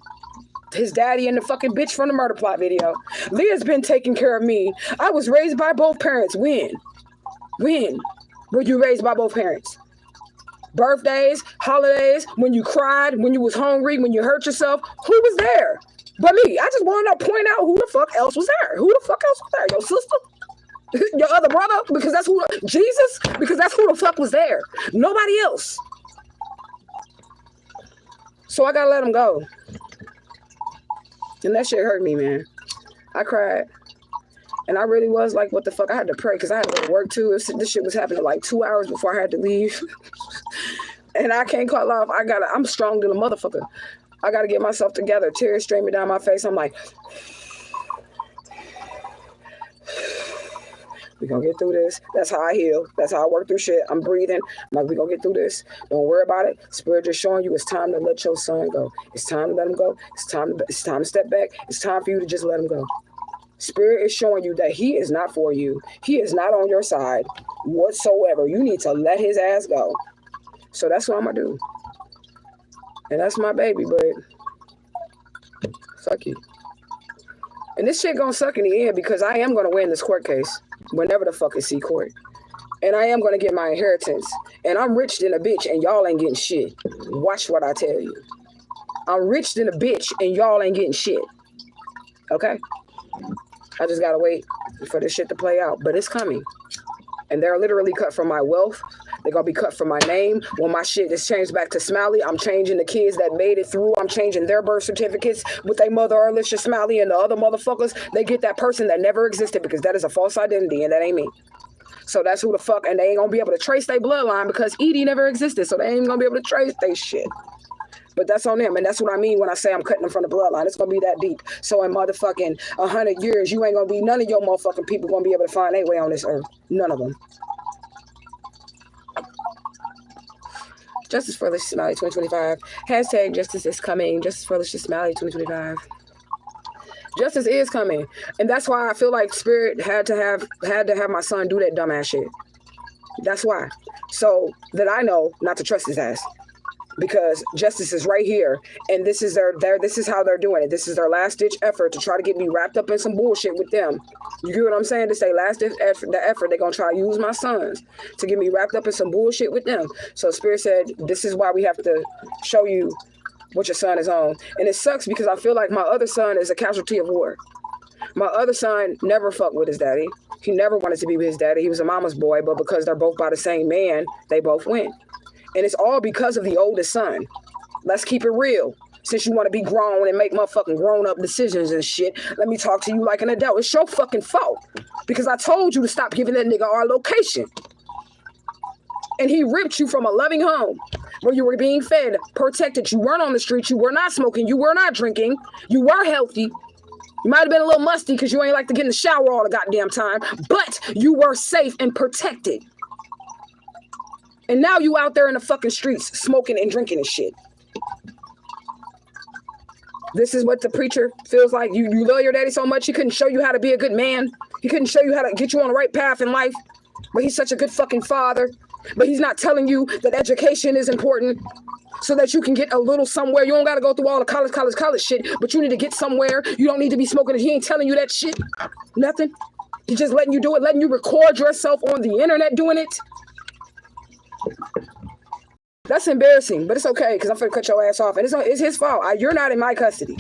his daddy and the fucking bitch from the murder plot video. Leah's been taking care of me. I was raised by both parents. When? Were you raised by both parents? Birthdays, holidays, when you cried, when you was hungry, when you hurt yourself, who was there? But me. I just wanted to point out who the fuck else was there. Who the fuck else was there? Your sister? Your other brother? Because that's who, Jesus? Because that's who the fuck was there. Nobody else. So I gotta let him go. And that shit hurt me, man. I cried. And I really was like, what the fuck? I had to pray because I had to go to work too. This shit was happening like 2 hours before I had to leave. And I can't call off. I'm strong than a motherfucker. I got to get myself together. Tears streaming down my face. I'm like, we're going to get through this. That's how I heal. That's how I work through shit. I'm breathing. I'm like, we're going to get through this. Don't worry about it. Spirit just showing you it's time to let your son go. It's time to let him go. It's time to step back. It's time for you to just let him go. Spirit is showing you that he is not for you. He is not on your side whatsoever. You need to let his ass go. So that's what I'm going to do. And that's my baby, but fuck you. And this shit going to suck in the end because I am going to win this court case whenever the fuck is C court. And I am going to get my inheritance. And I'm rich than a bitch and y'all ain't getting shit. Watch what I tell you. I'm rich than a bitch and y'all ain't getting shit. Okay? I just gotta wait for this shit to play out, but it's coming. And they're literally cut from my wealth. They're gonna be cut from my name. When my shit is changed back to Smiley, I'm changing the kids that made it through. I'm changing their birth certificates with their mother, Alicia Smiley, and the other motherfuckers. They get that person that never existed because that is a false identity and that ain't me. So that's who the fuck, and they ain't gonna be able to trace their bloodline because Edie never existed. So they ain't gonna be able to trace their shit. But that's on them, and that's what I mean when I say I'm cutting them from the bloodline. It's gonna be that deep. So in motherfucking 100 years, you ain't gonna be, none of your motherfucking people gonna be able to find their way on this earth. None of them. Justice for Alicia Smiley 2025. Hashtag justice is coming. Justice for Alicia Smiley 2025. Justice is coming, and that's why I feel like Spirit had to have my son do that dumbass shit. That's why, so that I know not to trust his ass. Because justice is right here, and this is this is how they're doing it. This is their last ditch effort to try to get me wrapped up in some bullshit with them. You get what I'm saying? This is their last ditch effort. The effort they're gonna try to use my sons to get me wrapped up in some bullshit with them. So Spirit said, this is why we have to show you what your son is on. And it sucks because I feel like my other son is a casualty of war. My other son never fucked with his daddy. He never wanted to be with his daddy. He was a mama's boy, but because they're both by the same man, they both went. And it's all because of the oldest son. Let's keep it real. Since you want to be grown and make motherfucking grown-up decisions and shit, let me talk to you like an adult. It's your fucking fault. Because I told you to stop giving that nigga our location. And he ripped you from a loving home where you were being fed, protected. You weren't on the streets. You were not smoking. You were not drinking. You were healthy. You might have been a little musty because you ain't like to get in the shower all the goddamn time. But you were safe and protected. And now you out there in the fucking streets smoking and drinking and shit. This is what the preacher feels like. You love your daddy so much he couldn't show you how to be a good man. He couldn't show you how to get you on the right path in life. But he's such a good fucking father. But he's not telling you that education is important so that you can get a little somewhere. You don't got to go through all the college shit, but you need to get somewhere. You don't need to be smoking it. He ain't telling you that shit. Nothing. He's just letting you do it, letting you record yourself on the internet doing it. That's embarrassing, but it's okay because I'm finna cut your ass off. And it's his fault. You're not in my custody.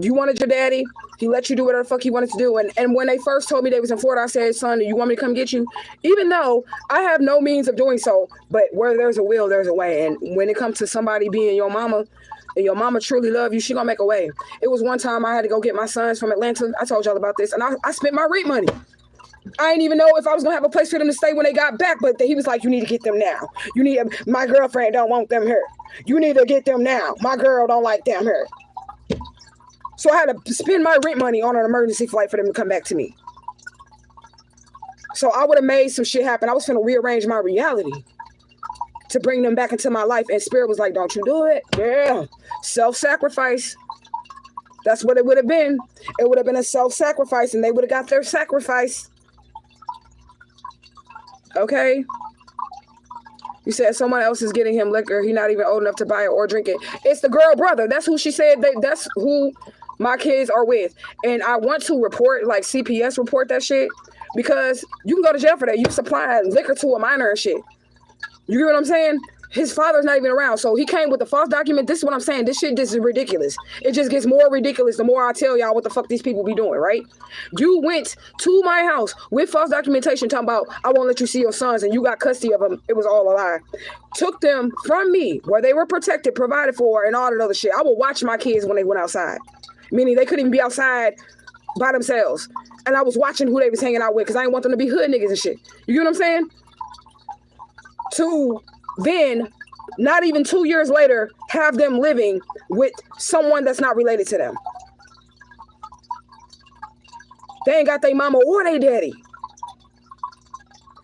You wanted your daddy. He let you do whatever the fuck he wanted to do. And when they first told me they was in Florida, I said, son, do you want me to come get you? Even though I have no means of doing so, but where there's a will, there's a way. And when it comes to somebody being your mama, and your mama truly love you, she gonna make a way. It was one time I had to go get my sons from Atlanta. I told y'all about this. And I spent my rent money. I didn't even know if I was gonna have a place for them to stay when they got back, but he was like, you need to get them now. My girlfriend don't want them here. You need to get them now. My girl don't like them here. So I had to spend my rent money on an emergency flight for them to come back to me. So I would have made some shit happen. I was finna rearrange my reality to bring them back into my life. And Spirit was like, don't you do it. Yeah. Self-sacrifice. That's what it would have been. It would have been a self-sacrifice and they would have got their sacrifice. Okay. You said someone else is getting him liquor. He's not even old enough to buy it or drink it. It's the girl brother. That's who she said. That's who my kids are with. And I want to report, like CPS report that shit. Because you can go to jail for that. You supplying liquor to a minor and shit. You get what I'm saying? His father's not even around. So he came with a false document. This is what I'm saying. This is ridiculous. It just gets more ridiculous the more I tell y'all what the fuck these people be doing, right? You went to my house with false documentation talking about, I won't let you see your sons, and you got custody of them. It was all a lie. Took them from me where they were protected, provided for, and all that other shit. I would watch my kids when they went outside. Meaning they couldn't even be outside by themselves. And I was watching who they was hanging out with because I didn't want them to be hood niggas and shit. You get what I'm saying? To then, not even 2 years later, have them living with someone that's not related to them. They ain't got their mama or their daddy.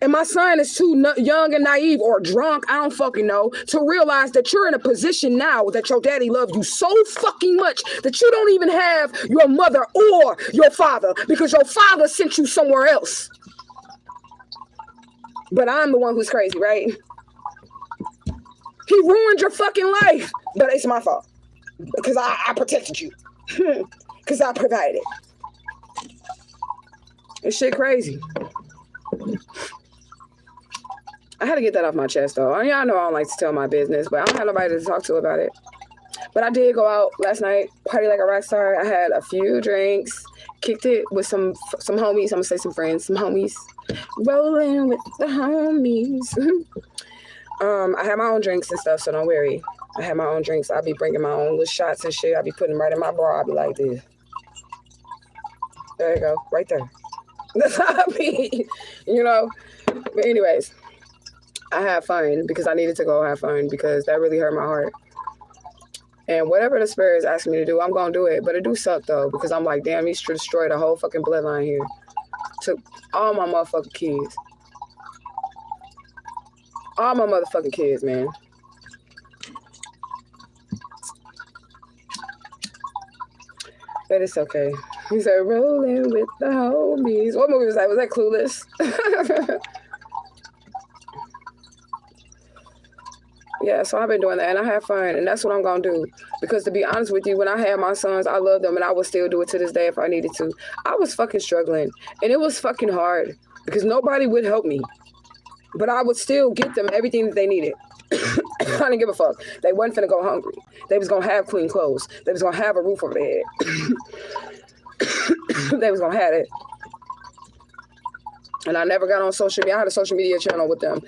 And my son is too young and naive or drunk, I don't fucking know, to realize that you're in a position now that your daddy loves you so fucking much that you don't even have your mother or your father because your father sent you somewhere else. But I'm the one who's crazy, right? He ruined your fucking life, but it's my fault because I protected you because I provided. This shit crazy. I had to get that off my chest, though. I know I don't like to tell my business, but I don't have nobody to talk to about it. But I did go out last night, party like a rock star. I had a few drinks, kicked it with some homies. I'm gonna say some friends, some homies. Rolling with the homies. I have my own drinks and stuff, so don't worry. I have my own drinks. I'll be bringing my own little shots and shit. I'll be putting them right in my bra. I'll be like this. There you go, right there. That's how I be, you know. But anyways, I had fun because I needed to go have fun because that really hurt my heart. And whatever the spirit is asking me to do, I'm going to do it. But it do suck, though, because I'm like, damn, he's destroyed a whole fucking bloodline here. Took all my motherfucking kids. All my motherfucking kids, man. But it's okay. He said, rolling with the homies. What movie was that? Was that Clueless? Yeah, so I've been doing that, and I have fun, and that's what I'm going to do. Because to be honest with you, when I had my sons, I love them, and I would still do it to this day if I needed to. I was fucking struggling, and it was fucking hard because nobody would help me. But I would still get them everything that they needed. I didn't give a fuck. They wasn't finna go hungry. They was going to have clean clothes. They was going to have a roof over their head. They was going to have it. And I never got on social media. I had a social media channel with them.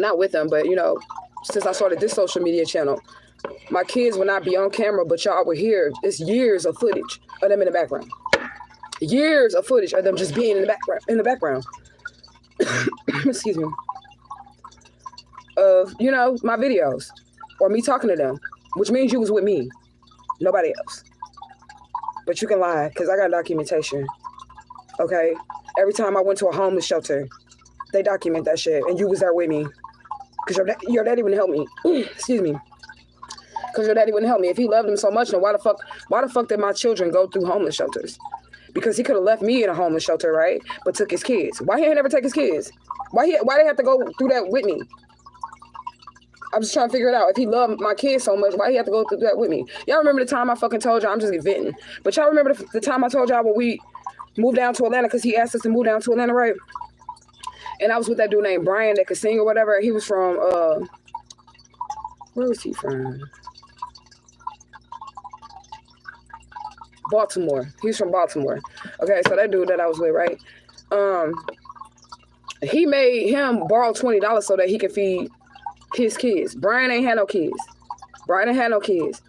not with them, but, you know, since I started this social media channel, my kids will not be on camera, but y'all will hear it's years of footage of them in the background. Years of footage of them just being in the background. Excuse me. Of, you know, my videos or me talking to them, which means you was with me, nobody else. But you can lie because I got documentation. Okay? Every time I went to a homeless shelter, they document that shit, and you was there with me because your daddy wouldn't help me. Excuse me. Because your daddy wouldn't help me. If he loved him so much, then why the fuck did my children go through homeless shelters? Because he could have left me in a homeless shelter, right? But took his kids. Why he ain't never take his kids? Why they have to go through that with me? I'm just trying to figure it out. If he loved my kids so much, why he have to go through that with me? Y'all remember the time I fucking told y'all, I'm just venting. But y'all remember the time I told y'all when we moved down to Atlanta because he asked us to move down to Atlanta, right? And I was with that dude named Brian that could sing or whatever. He was from, where was he from? Baltimore. He's from Baltimore. Okay, so that dude that I was with, right? He made him borrow $20 so that he could feed his kids. Brian ain't had no kids. Brian ain't had no kids.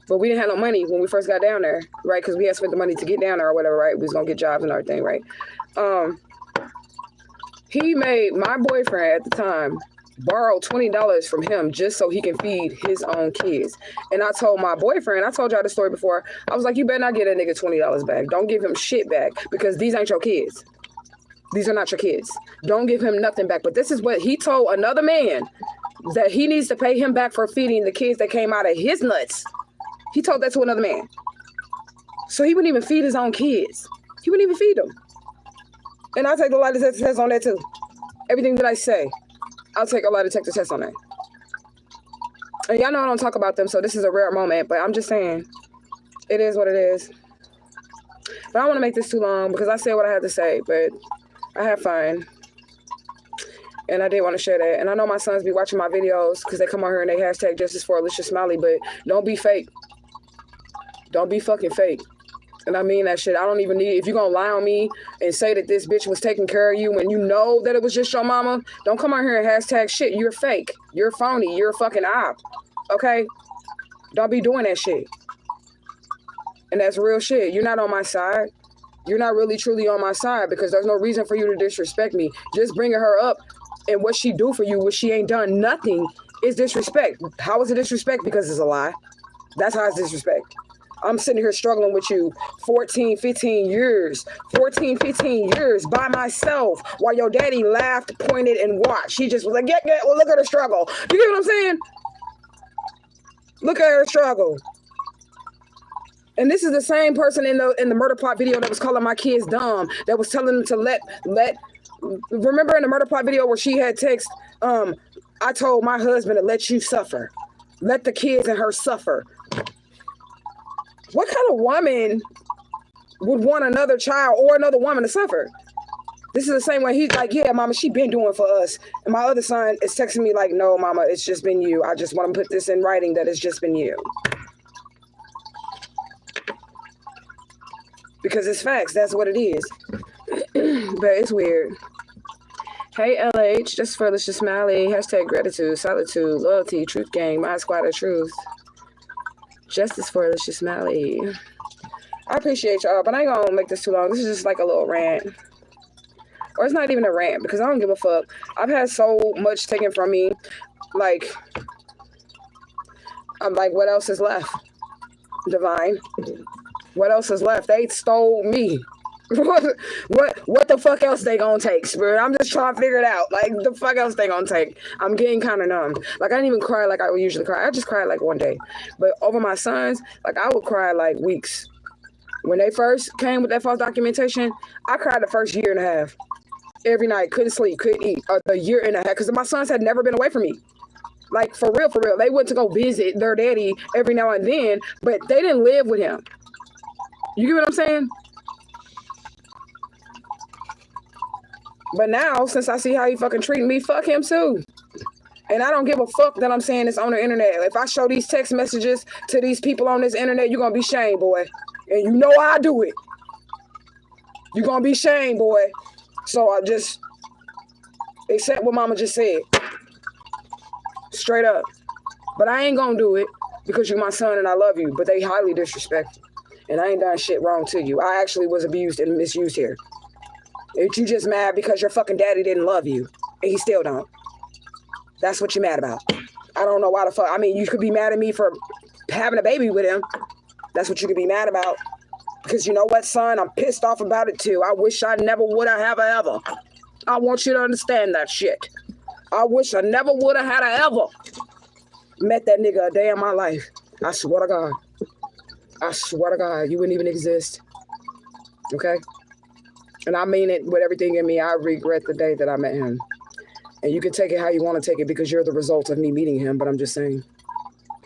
But we didn't have no money when we first got down there, right? Because we had spent the money to get down there or whatever, right? We was going to get jobs and everything, right? He made my boyfriend at the time borrow $20 from him just so he can feed his own kids. And I told my boyfriend, I told y'all the story before, I was like, you better not get a nigga $20 back. Don't give him shit back because these ain't your kids. These are not your kids. Don't give him nothing back. But this is what he told another man, that he needs to pay him back for feeding the kids that came out of his nuts. He told that to another man. So he wouldn't even feed his own kids. He wouldn't even feed them. And I'll take a lie detector test on that too. Everything that I say, I'll take a lie detector test on that. And y'all know I don't talk about them, so this is a rare moment, but I'm just saying, it is what it is. But I don't want to make this too long because I said what I had to say, but I had fun. And I did want to share that. And I know my sons be watching my videos because they come on here and they hashtag justice for Alicia Smiley, but don't be fake. Don't be fucking fake. And I mean that shit. I don't even need, if you're going to lie on me and say that this bitch was taking care of you when you know that it was just your mama, don't come on here and hashtag shit. You're fake. You're phony. You're a fucking op. Okay? Don't be doing that shit. And that's real shit. You're not on my side. You're not really truly on my side because there's no reason for you to disrespect me. Just bringing her up and what she do for you when she ain't done nothing is disrespect. How is it disrespect? Because it's a lie. That's how it's disrespect. I'm sitting here struggling with you 14, 15 years by myself while your daddy laughed, pointed, and watched. He just was like, get, well, look at her struggle. You get what I'm saying? Look at her struggle. And this is the same person in the murder plot video that was calling my kids dumb, that was telling them to let, remember in the murder plot video where she had text, I told my husband to let you suffer. Let the kids and her suffer. What kind of woman would want another child or another woman to suffer? This is the same way he's like, yeah, mama, she been doing for us. And my other son is texting me like, no, mama, it's just been you. I just want to put this in writing that it's just been you. Because it's facts. That's what it is. But it's weird. Hey, LH, just for Alicia Smiley. Hashtag gratitude, solitude, loyalty, truth gang, my squad of truth. Justice for Alicia Smiley. I appreciate y'all, but I ain't gonna make this too long. This is just like a little rant. Or it's not even a rant because I don't give a fuck. I've had so much taken from me. Like, I'm like, what else is left? Divine. What else is left? They stole me. What the fuck else they gonna take, Spirit? I'm just trying to figure it out. Like, the fuck else they gonna take? I'm getting kind of numb. Like, I didn't even cry like I would usually cry. I just cried like one day. But over my sons, like, I would cry like weeks. When they first came with that false documentation, I cried the first year and a half. Every night, couldn't sleep, couldn't eat. A year and a half, because my sons had never been away from me. Like, for real, for real. They went to go visit their daddy every now and then, but they didn't live with him. You get what I'm saying? But now, since I see how he fucking treating me, fuck him too. And I don't give a fuck that I'm saying this on the internet. If I show these text messages to these people on this internet, you're going to be shamed, boy. And you know I do it. You're going to be shamed, boy. So I just accept what mama just said. straight up. But I ain't gonna do it because you're my son and I love you. But they highly disrespect you. And I ain't done shit wrong to you. I actually was abused and misused here. If you just mad because your fucking daddy didn't love you and he still don't. That's what you're mad about. I don't know why the fuck. I mean, you could be mad at me for having a baby with him. That's what you could be mad about. Because you know what, son? I'm pissed off about it too. I wish I never would have ever. I want you to understand that shit. I wish I never would have had ever met that nigga a day in my life. I swear to God. I swear to God, you wouldn't even exist. Okay? And I mean it with everything in me. I regret the day that I met him. And you can take it how you want to take it because you're the result of me meeting him. But I'm just saying.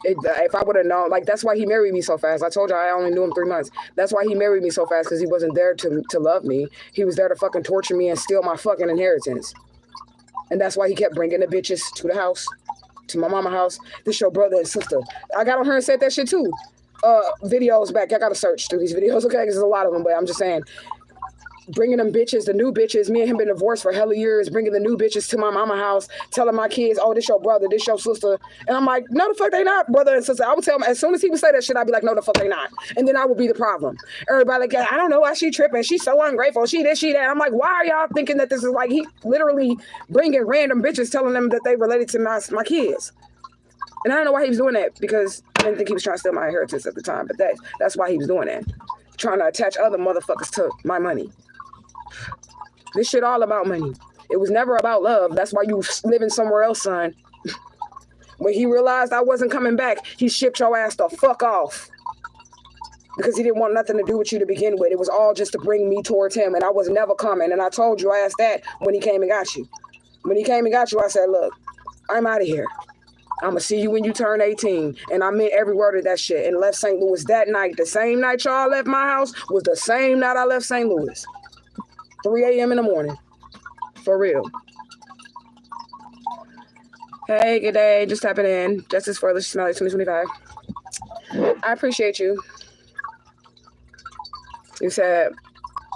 If I would have known, like, that's why he married me so fast. I told you I only knew him 3 months. That's why he married me so fast, because he wasn't there to love me. He was there to fucking torture me and steal my fucking inheritance. And that's why he kept bringing the bitches to the house, to my mama's house. This your brother and sister. I got on her and said that shit too. Videos back. I got to search through these videos, okay? Because there's a lot of them, but I'm just saying. Bringing them bitches, the new bitches, me and him been divorced for hella years, bringing the new bitches to my mama house, telling my kids, oh, this your brother, this your sister. And I'm like, no, the fuck they not, brother and sister. I would tell them, as soon as he would say that shit, I'd be like, no, the fuck they not. And then I would be the problem. Everybody like, I don't know why she tripping. She's so ungrateful. She this, she that. I'm like, why are y'all thinking that this is like, he literally bringing random bitches, telling them that they related to my kids. And I don't know why he was doing that, because I didn't think he was trying to steal my inheritance at the time, but that's why he was doing that. Trying to attach other motherfuckers to my money. This shit all about money. It was never about love. That's why you living somewhere else, son. When he realized I wasn't coming back, he shipped your ass the fuck off. Because he didn't want nothing to do with you to begin with. It was all just to bring me towards him, and I was never coming. And I told you, I asked that when he came and got you. When he came and got you, I said, look, I'm out of here. I'm going to see you when you turn 18. And I meant every word of that shit. And left St. Louis that night. The same night y'all left my house was the same night I left St. Louis. 3 a.m. in the morning. For real. Hey, good day. Just tapping in. Justice for Alicia Smiley 2025. I appreciate you. You said,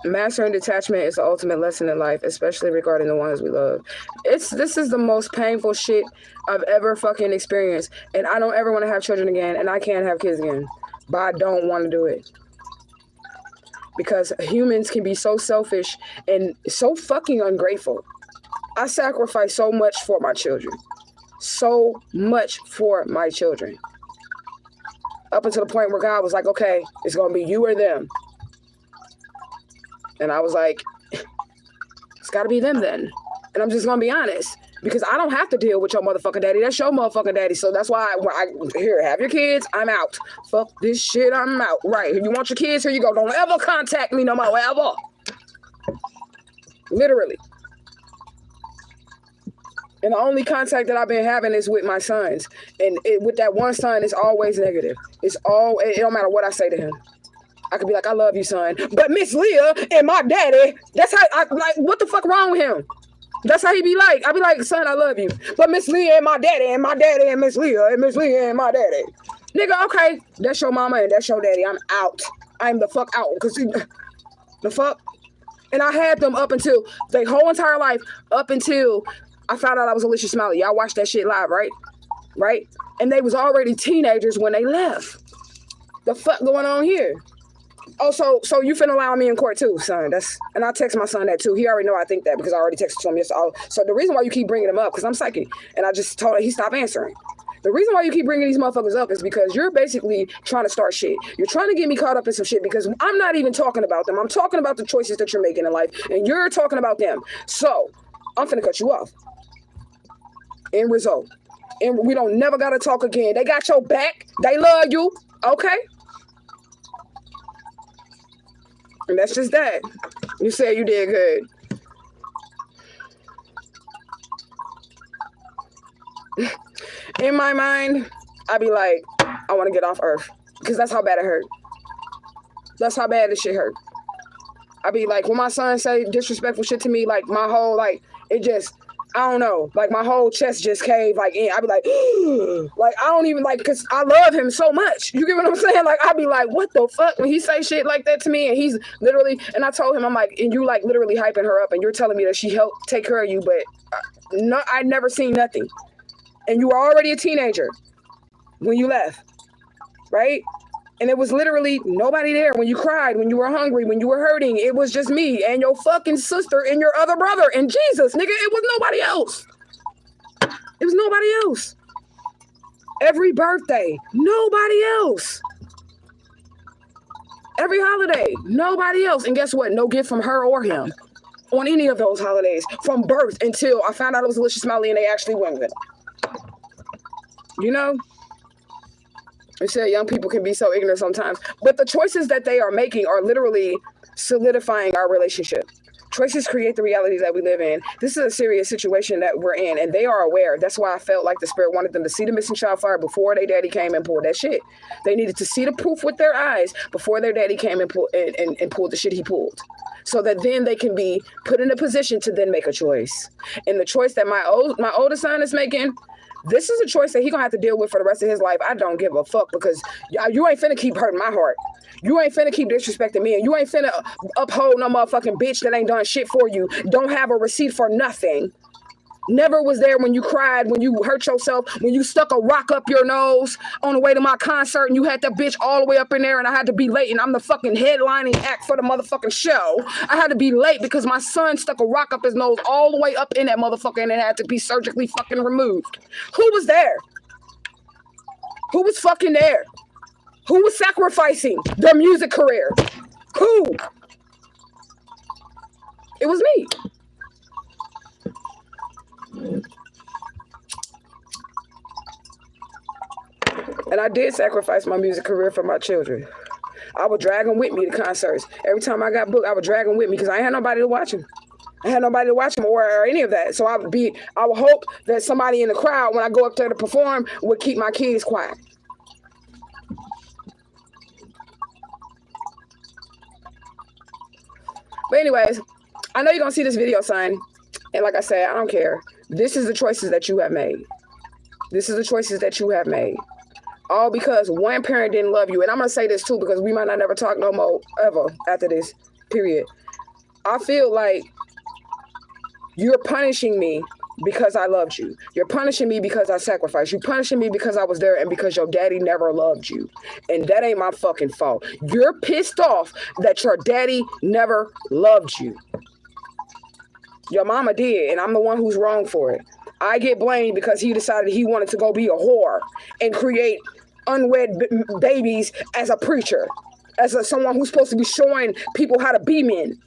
mastering detachment is the ultimate lesson in life, especially regarding the ones we love. This is the most painful shit I've ever fucking experienced. And I don't ever want to have children again. And I can't have kids again. But I don't want to do it. Because humans can be so selfish and so fucking ungrateful. I sacrifice so much for my children. So much for my children. Up until the point where God was like, okay, it's going to be you or them. And I was like, it's got to be them then. And I'm just going to be honest. Because I don't have to deal with your motherfucking daddy. That's your motherfucking daddy. So that's why here, have your kids. I'm out. Fuck this shit. I'm out. Right. You want your kids? Here you go. Don't ever contact me no more. Ever. Literally. And the only contact that I've been having is with my sons. And with that one son, it's always negative. It don't matter what I say to him. I could be like, I love you, son. But Miss Leah and my daddy, that's how what the fuck wrong with him? That's how he be like. I be like, son, I love you. But Miss Leah and my daddy and Miss Leah and Miss Leah and my daddy. Nigga, okay. That's your mama and that's your daddy. I'm out. I'm the fuck out. Because the fuck? And I had them up until their whole entire life, up until I found out I was Alicia Smiley. Y'all watched that shit live, right? Right? And they was already teenagers when they left. The fuck going on here? Oh, so you finna allow me in court too, son. And I text my son that too. He already know I think that because I already texted to him yesterday. So the reason why you keep bringing him up, because I'm psychic, and I just told him he stopped answering. The reason why you keep bringing these motherfuckers up is because you're basically trying to start shit. You're trying to get me caught up in some shit because I'm not even talking about them. I'm talking about the choices that you're making in life, and you're talking about them. So I'm finna cut you off. End result. And we don't never gotta talk again. They got your back. They love you. Okay? And that's just that. You said you did good. In my mind, I'd be like, I want to get off Earth. Because that's how bad it hurt. That's how bad this shit hurt. I'd be like, when my son say disrespectful shit to me, like my whole, like, it just, I don't know. Like my whole chest just caved, like, in. I'd be like, like, I don't even, like, because I love him so much. You get what I'm saying? Like, I'd be like, what the fuck? When he say shit like that to me, and he's literally, and I told him, I'm like, and you, like, literally hyping her up, and you're telling me that she helped take care of you, but no, I'd never seen nothing. And you were already a teenager when you left, right? And it was literally nobody there when you cried, when you were hungry, when you were hurting. It was just me and your fucking sister and your other brother and Jesus, nigga. It was nobody else. It was nobody else. Every birthday, nobody else. Every holiday, nobody else. And guess what? No gift from her or him on any of those holidays from birth until I found out it was Alicia Smiley and they actually went with it. You know? They said young people can be so ignorant sometimes, but the choices that they are making are literally solidifying our relationship. Choices create the reality that we live in. This is a serious situation that we're in, and they are aware. That's why I felt like the spirit wanted them to see the missing child fire before their daddy came and pulled that shit. They needed to see the proof with their eyes before their daddy came and pulled the shit he pulled, so that then they can be put in a position to then make a choice. And the choice that my oldest son is making, this is a choice that he's going to have to deal with for the rest of his life. I don't give a fuck, because you ain't finna keep hurting my heart. You ain't finna keep disrespecting me, and you ain't finna uphold no motherfucking bitch that ain't done shit for you. Don't have a receipt for nothing. Never was there when you cried, when you hurt yourself, when you stuck a rock up your nose on the way to my concert and you had that bitch all the way up in there and I had to be late and I'm the fucking headlining act for the motherfucking show. I had to be late because my son stuck a rock up his nose all the way up in that motherfucker and it had to be surgically fucking removed. Who was there? Who was fucking there? Who was sacrificing their music career? Who? It was me. And I did sacrifice my music career for my children. I would drag them with me to concerts. Every time I got booked, I would drag them with me because I had nobody to watch them. I had nobody to watch them or any of that. So I would hope that somebody in the crowd, when I go up there to perform, would keep my kids quiet. But anyways, I know you're going to see this video, son. And like I said, I don't care. This is the choices that you have made. This is the choices that you have made. All because one parent didn't love you. And I'm going to say this too, because we might not never talk no more ever after this, period. I feel like you're punishing me because I loved you. You're punishing me because I sacrificed. You're punishing me because I was there and because your daddy never loved you. And that ain't my fucking fault. You're pissed off that your daddy never loved you. Your mama did, and I'm the one who's wrong for it. I get blamed because he decided he wanted to go be a whore and create unwed babies as a preacher, as someone who's supposed to be showing people how to be men,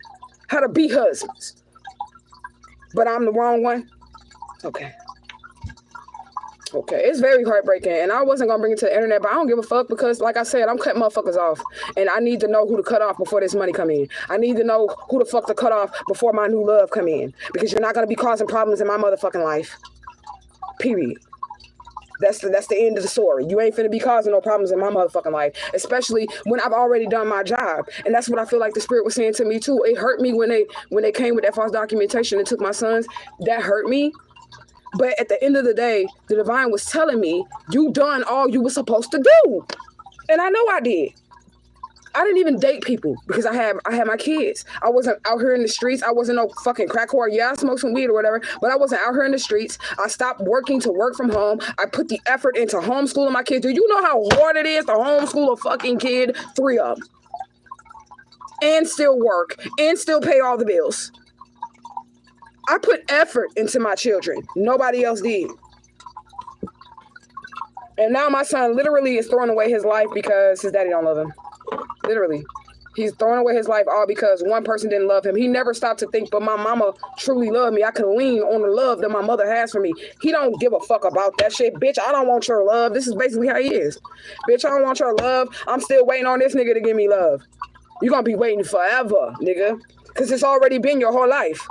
how to be husbands. But I'm the wrong one? Okay. Okay, it's very heartbreaking, and I wasn't gonna bring it to the internet, but I don't give a fuck because, like I said, I'm cutting motherfuckers off, and I need to know who to cut off before this money come in. I need to know who the fuck to cut off before my new love come in, because you're not gonna be causing problems in my motherfucking life. Period. That's the end of the story. You ain't finna be causing no problems in my motherfucking life, especially when I've already done my job, and that's what I feel like the spirit was saying to me too. It hurt me when they came with that false documentation and took my sons. That hurt me. But at the end of the day, the divine was telling me, you done all you were supposed to do. And I know I did. I didn't even date people because I had my kids. I wasn't out here in the streets. I wasn't no fucking crack whore. Yeah, I smoked some weed or whatever, but I wasn't out here in the streets. I stopped working to work from home. I put the effort into homeschooling my kids. Do you know how hard it is to homeschool a fucking kid? 3 of them. And still work and still pay all the bills. I put effort into my children. Nobody else did. And now my son literally is throwing away his life because his daddy don't love him. Literally. He's throwing away his life all because one person didn't love him. He never stopped to think, but my mama truly loved me. I could lean on the love that my mother has for me. He don't give a fuck about that shit. Bitch, I don't want your love. This is basically how he is. Bitch, I don't want your love. I'm still waiting on this nigga to give me love. You're going to be waiting forever, nigga. Because it's already been your whole life.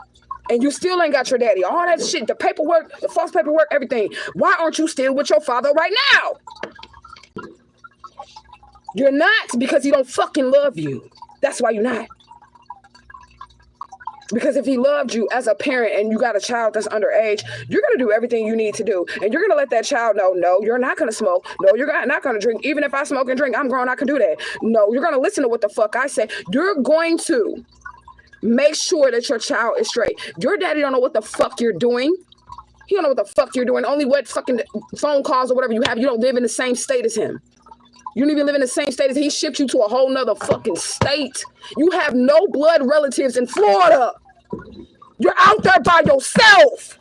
And you still ain't got your daddy. All that shit, the paperwork, the false paperwork, everything. Why aren't you still with your father right now? You're not because he don't fucking love you. That's why you're not. Because if he loved you as a parent and you got a child that's underage, you're going to do everything you need to do. And you're going to let that child know, no, you're not going to smoke. No, you're not going to drink. Even if I smoke and drink, I'm grown, I can do that. No, you're going to listen to what the fuck I say. You're going to make sure that your child is straight. Your daddy don't know what the fuck you're doing. He don't know what the fuck you're doing. Only what fucking phone calls or whatever you have. You don't live in the same state as him. You don't even live in the same state as he shipped you to a whole nother fucking state. You have no blood relatives in Florida. You're out there by yourself.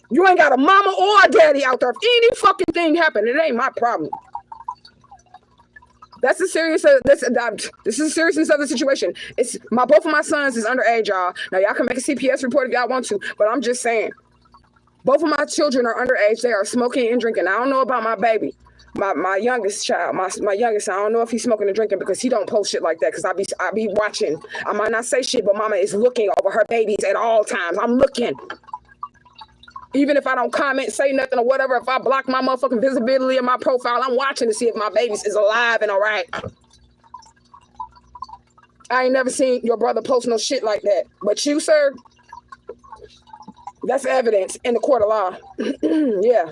You ain't got a mama or a daddy out there. If any fucking thing happened, it ain't my problem. That's the serious. This is the seriousness of the situation. It's both of my sons is underage, y'all. Now y'all can make a CPS report if y'all want to, but I'm just saying, both of my children are underage. They are smoking and drinking. I don't know about my baby, my youngest child, my youngest. I don't know if he's smoking and drinking because he don't post shit like that. Because I be watching. I might not say shit, but mama is looking over her babies at all times. I'm looking. Even if I don't comment, say nothing or whatever, if I block my motherfucking visibility in my profile, I'm watching to see if my babies is alive and all right. I ain't never seen your brother post no shit like that. But you, sir, that's evidence in the court of law. Yeah.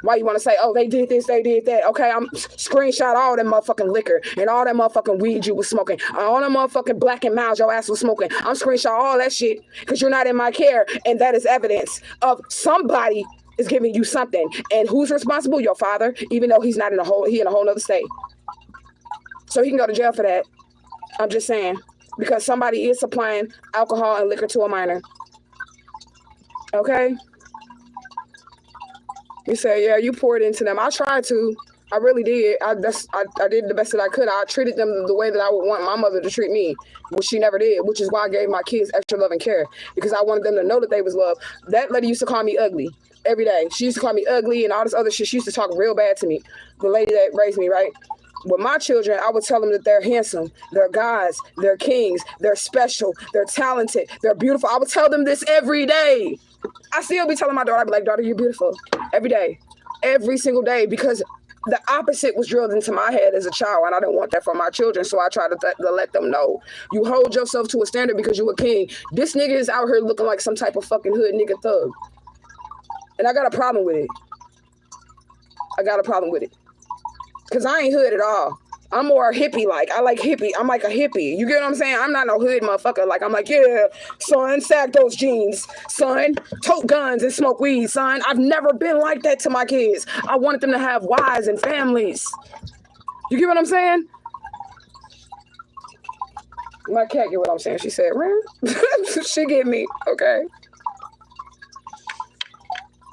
Why you want to say, oh, they did this, they did that. Okay, I'm screenshot all that motherfucking liquor and all that motherfucking weed you was smoking. All that motherfucking Black and Miles your ass was smoking. I'm screenshot all that shit because you're not in my care. And that is evidence of somebody is giving you something. And who's responsible? Your father, even though he's not in he in a whole nother state. So he can go to jail for that. I'm just saying. Because somebody is supplying alcohol and liquor to a minor. Okay? You say, yeah, you poured into them. I tried to. I really did. I did the best that I could. I treated them the way that I would want my mother to treat me, which she never did, which is why I gave my kids extra love and care, because I wanted them to know that they was loved. That lady used to call me ugly every day. She used to call me ugly and all this other shit. She used to talk real bad to me, the lady that raised me, right? With my children, I would tell them that they're handsome, they're gods, they're kings, they're special, they're talented, they're beautiful. I would tell them this every day. I still be telling my daughter, I'd be like, daughter, you're beautiful. Every day. Every single day. Because the opposite was drilled into my head as a child, and I didn't want that for my children. So I try to let them know. You hold yourself to a standard because you're a king. This nigga is out here looking like some type of fucking hood nigga thug. And I got a problem with it. I got a problem with it. Because I ain't hood at all. I'm more hippie-like. I like hippie. I'm like a hippie. You get what I'm saying? I'm not no hood motherfucker. Like, I'm like, yeah, son, sag those jeans. Son, tote guns and smoke weed, son. I've never been like that to my kids. I wanted them to have wives and families. You get what I'm saying? My cat get what I'm saying. She said, she get me, okay?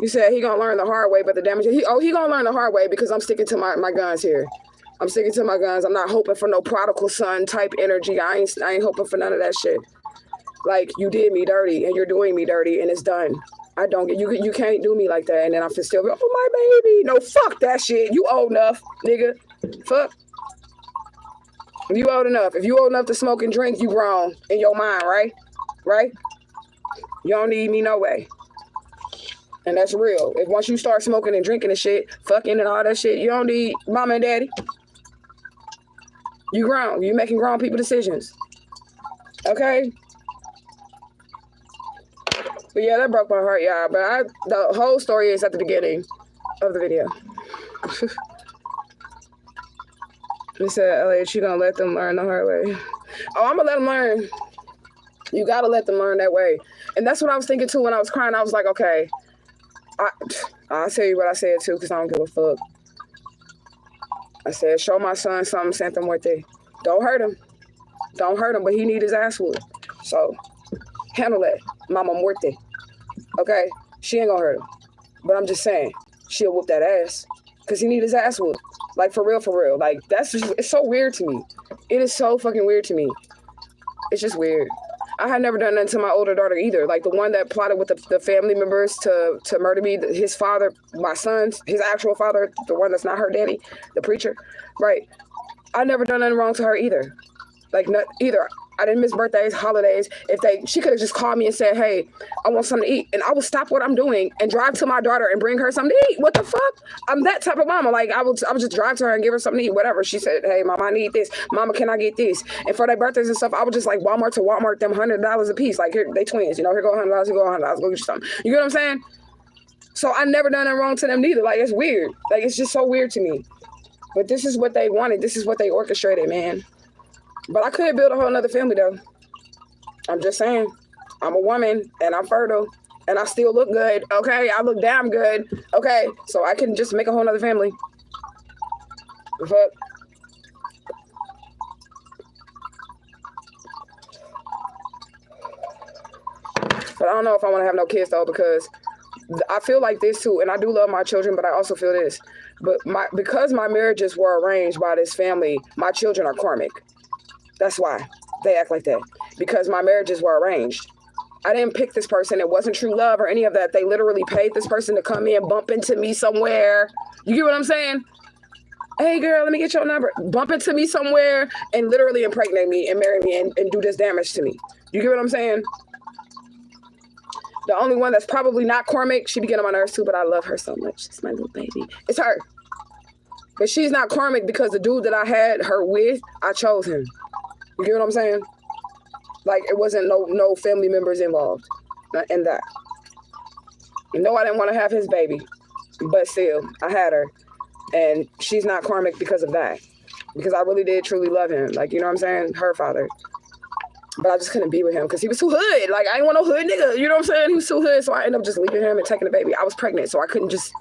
You said he gonna learn the hard way, but the damage, he gonna learn the hard way because I'm sticking to my guns here. I'm sticking to my guns. I'm not hoping for no prodigal son type energy. I ain't hoping for none of that shit. Like, you did me dirty and you're doing me dirty and it's done. I don't get you can't do me like that. And then I'm still be, oh my baby. No, fuck that shit. You old enough, nigga. Fuck. You old enough. If you old enough to smoke and drink, you grown in your mind, right? Right? You don't need me no way. And that's real. If once you start smoking and drinking and shit, fucking and all that shit, you don't need mama and daddy. You grown. You making grown people decisions. Okay? But yeah, that broke my heart, y'all. But the whole story is at the beginning of the video. He said, Elliot, you gonna let them learn the hard way. Oh, I'm gonna let them learn. You gotta let them learn that way. And that's what I was thinking too when I was crying. I was like, okay, I'll tell you what I said too, because I don't give a fuck. I said, show my son something, Santa Muerte. Don't hurt him. Don't hurt him, but he need his ass whooped. So, handle that, Mama Muerte. Okay? She ain't gonna hurt him. But I'm just saying, she'll whoop that ass. Because he need his ass whooped. Like, for real, for real. Like, that's just, it's so weird to me. It is so fucking weird to me. It's just weird. I had never done that to my older daughter either. Like the one that plotted with the family members to murder me, his father, my son's, his actual father, the one that's not her daddy, the preacher, right? I never done nothing wrong to her either. Like, not either. I didn't miss birthdays, holidays. She could have just called me and said, hey, I want something to eat. And I would stop what I'm doing and drive to my daughter and bring her something to eat. What the fuck? I'm that type of mama. Like, I would just drive to her and give her something to eat, whatever. She said, hey, mama, I need this. Mama, can I get this? And for their birthdays and stuff, I would just like Walmart to Walmart them $100 a piece. Like, here, they twins, you know, here go $100, here go $100, go get you something. You get what I'm saying? So I never done nothing wrong to them neither. Like, it's weird. Like, it's just so weird to me. But this is what they wanted. This is what they orchestrated, man. But I could build a whole nother family, though. I'm just saying, I'm a woman and I'm fertile And I still look good, okay? I look damn good, okay? So I can just make a whole nother family. The fuck? But I don't know if I want to have no kids, though, because I feel like this, too. And I do love my children, but I also feel this. But because my marriages were arranged by this family, my children are karmic. That's why they act like that. Because my marriages were arranged. I didn't pick this person. It wasn't true love or any of that. They literally paid this person to come in, bump into me somewhere. You get what I'm saying? Hey, girl, let me get your number. Bump into me somewhere and literally impregnate me and marry me and do this damage to me. You get what I'm saying? The only one that's probably not karmic, she be getting on my nerves too, but I love her so much. She's my little baby. It's her. But she's not karmic because the dude that I had her with, I chose him. You get what I'm saying? Like, it wasn't no family members involved in that. No, I didn't want to have his baby, but still, I had her. And she's not karmic because of that. Because I really did truly love him. Like, you know what I'm saying? Her father. But I just couldn't be with him because he was too hood. Like, I didn't want no hood nigga. You know what I'm saying? He was too hood. So I ended up just leaving him and taking the baby. I was pregnant, so I couldn't just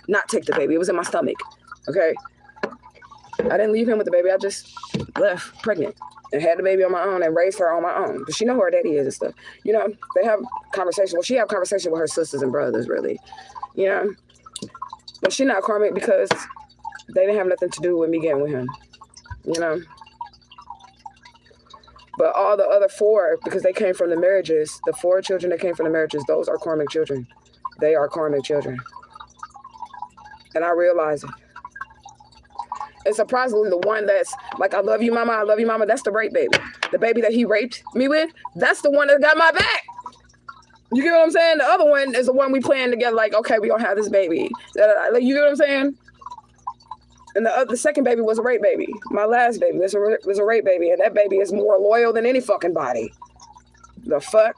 not take the baby. It was in my stomach. Okay? I didn't leave him with the baby. I just left pregnant and had the baby on my own and raised her on my own. But she know who her daddy is and stuff. You know, they have conversation. Well, she have conversation with her sisters and brothers, really. You know? But she not karmic because they didn't have nothing to do with me getting with him. You know? But all the other four, because they came from the marriages, the 4 children that came from the marriages, those are karmic children. They are karmic children. And I realize it. And surprisingly, the one that's like, I love you, mama, that's the rape baby. The baby that he raped me with, that's the one that got my back. You get what I'm saying? The other one is the one we planned together, like, okay, we gonna have this baby. Like, you get what I'm saying? And the second baby was a rape baby. My last baby was a rape baby. And that baby is more loyal than any fucking body. The fuck?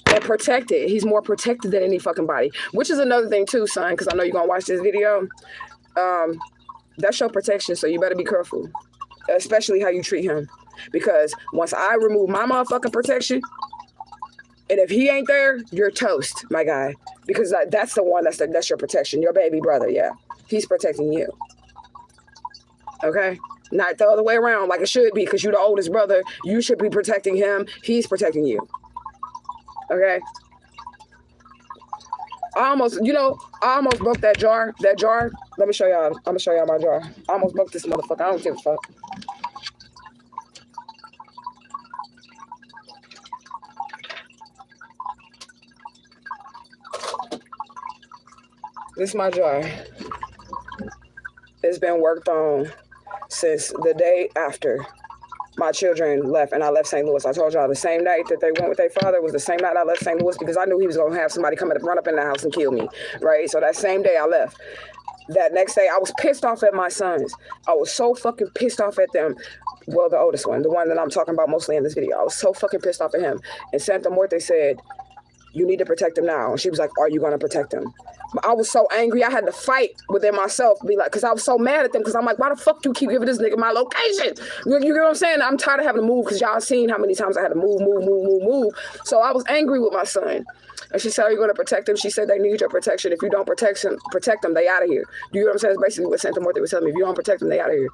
And protected. He's more protected than any fucking body. Which is another thing too, son, because I know you're going to watch this video. That's your protection, so you better be careful. Especially how you treat him. Because once I remove my motherfucking protection, and if he ain't there, you're toast, my guy. Because that's the one that's your protection. Your baby brother, yeah. He's protecting you. Okay? Not the other way around like it should be, because you're the oldest brother. You should be protecting him. He's protecting you. Okay? I almost broke that jar. That jar. Let me show y'all. I'm going to show y'all my jar. I almost broke this motherfucker. I don't give a fuck. This is my jar. It's been worked on since the day after my children left and I left St. Louis. I told y'all the same night that they went with their father was the same night I left St. Louis because I knew he was going to have somebody come and run up in the house and kill me, right? So that same day I left. That next day, I was pissed off at my sons. I was so fucking pissed off at them. Well, the oldest one, the one that I'm talking about mostly in this video. I was so fucking pissed off at him. And Santa Muerte said, you need to protect him now. And she was like, are you going to protect him? I was so angry. I had to fight within myself. Be like, because I was so mad at them. Because I'm like, why the fuck do you keep giving this nigga my location? You get what I'm saying? I'm tired of having to move because y'all seen how many times I had to move. So I was angry with my son. And she said, are you going to protect him? She said, they need your protection. If you don't protect them, they out of here. You know what I'm saying? It's basically what Santa Muerte was telling me. If you don't protect them, they out of here.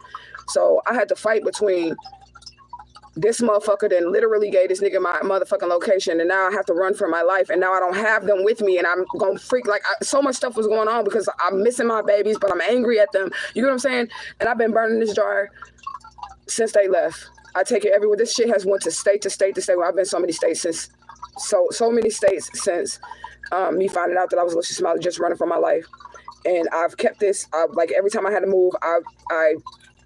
So I had to fight between this motherfucker that literally gave this nigga my motherfucking location, and now I have to run for my life, and now I don't have them with me, and I'm gonna freak. Like, so much stuff was going on because I'm missing my babies, but I'm angry at them. You know what I'm saying? And I've been burning this jar since they left. I take it everywhere. This shit has went to state to state to state. Well, I've been so many states since, so many states since me finding out that I was Alicia Smiley, just running for my life. And I've kept this, like every time I had to move, I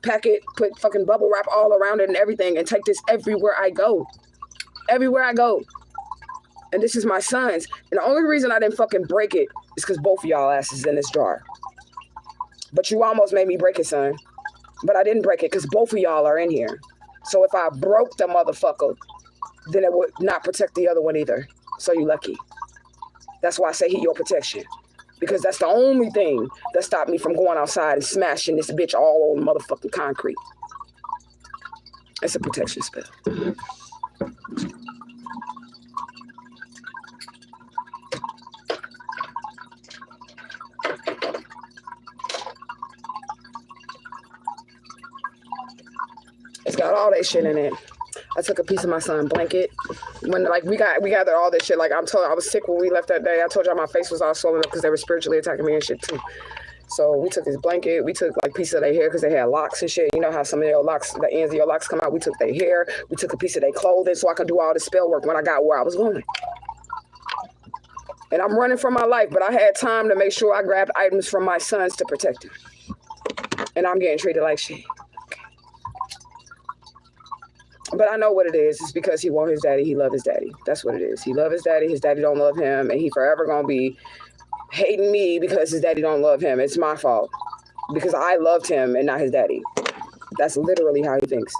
pack it, put fucking bubble wrap all around it and everything, and take this everywhere I go. Everywhere I go. And this is my son's. And the only reason I didn't fucking break it is because both of y'all asses in this jar. But you almost made me break it, son. But I didn't break it because both of y'all are in here. So if I broke the motherfucker, then it would not protect the other one either. So you lucky. That's why I say he your protection. Because that's the only thing that stopped me from going outside and smashing this bitch all on motherfucking concrete. It's a protection spell. got all that shit in it. I took a piece of my son's blanket. When like we gathered all this shit. Like I was sick when we left that day. I told y'all my face was all swollen up because they were spiritually attacking me and shit too. So we took his blanket. We took like pieces of their hair because they had locks and shit. You know how some of their locks, the ends of your locks come out. We took their hair. We took a piece of their clothing so I could do all the spell work when I got where I was going. And I'm running for my life, but I had time to make sure I grabbed items from my sons to protect him. And I'm getting treated like shit. But I know what it is. It's because he want his daddy. He love his daddy. That's what it is. He love his daddy. His daddy don't love him. And he forever going to be hating me because his daddy don't love him. It's my fault. Because I loved him and not his daddy. That's literally how he thinks.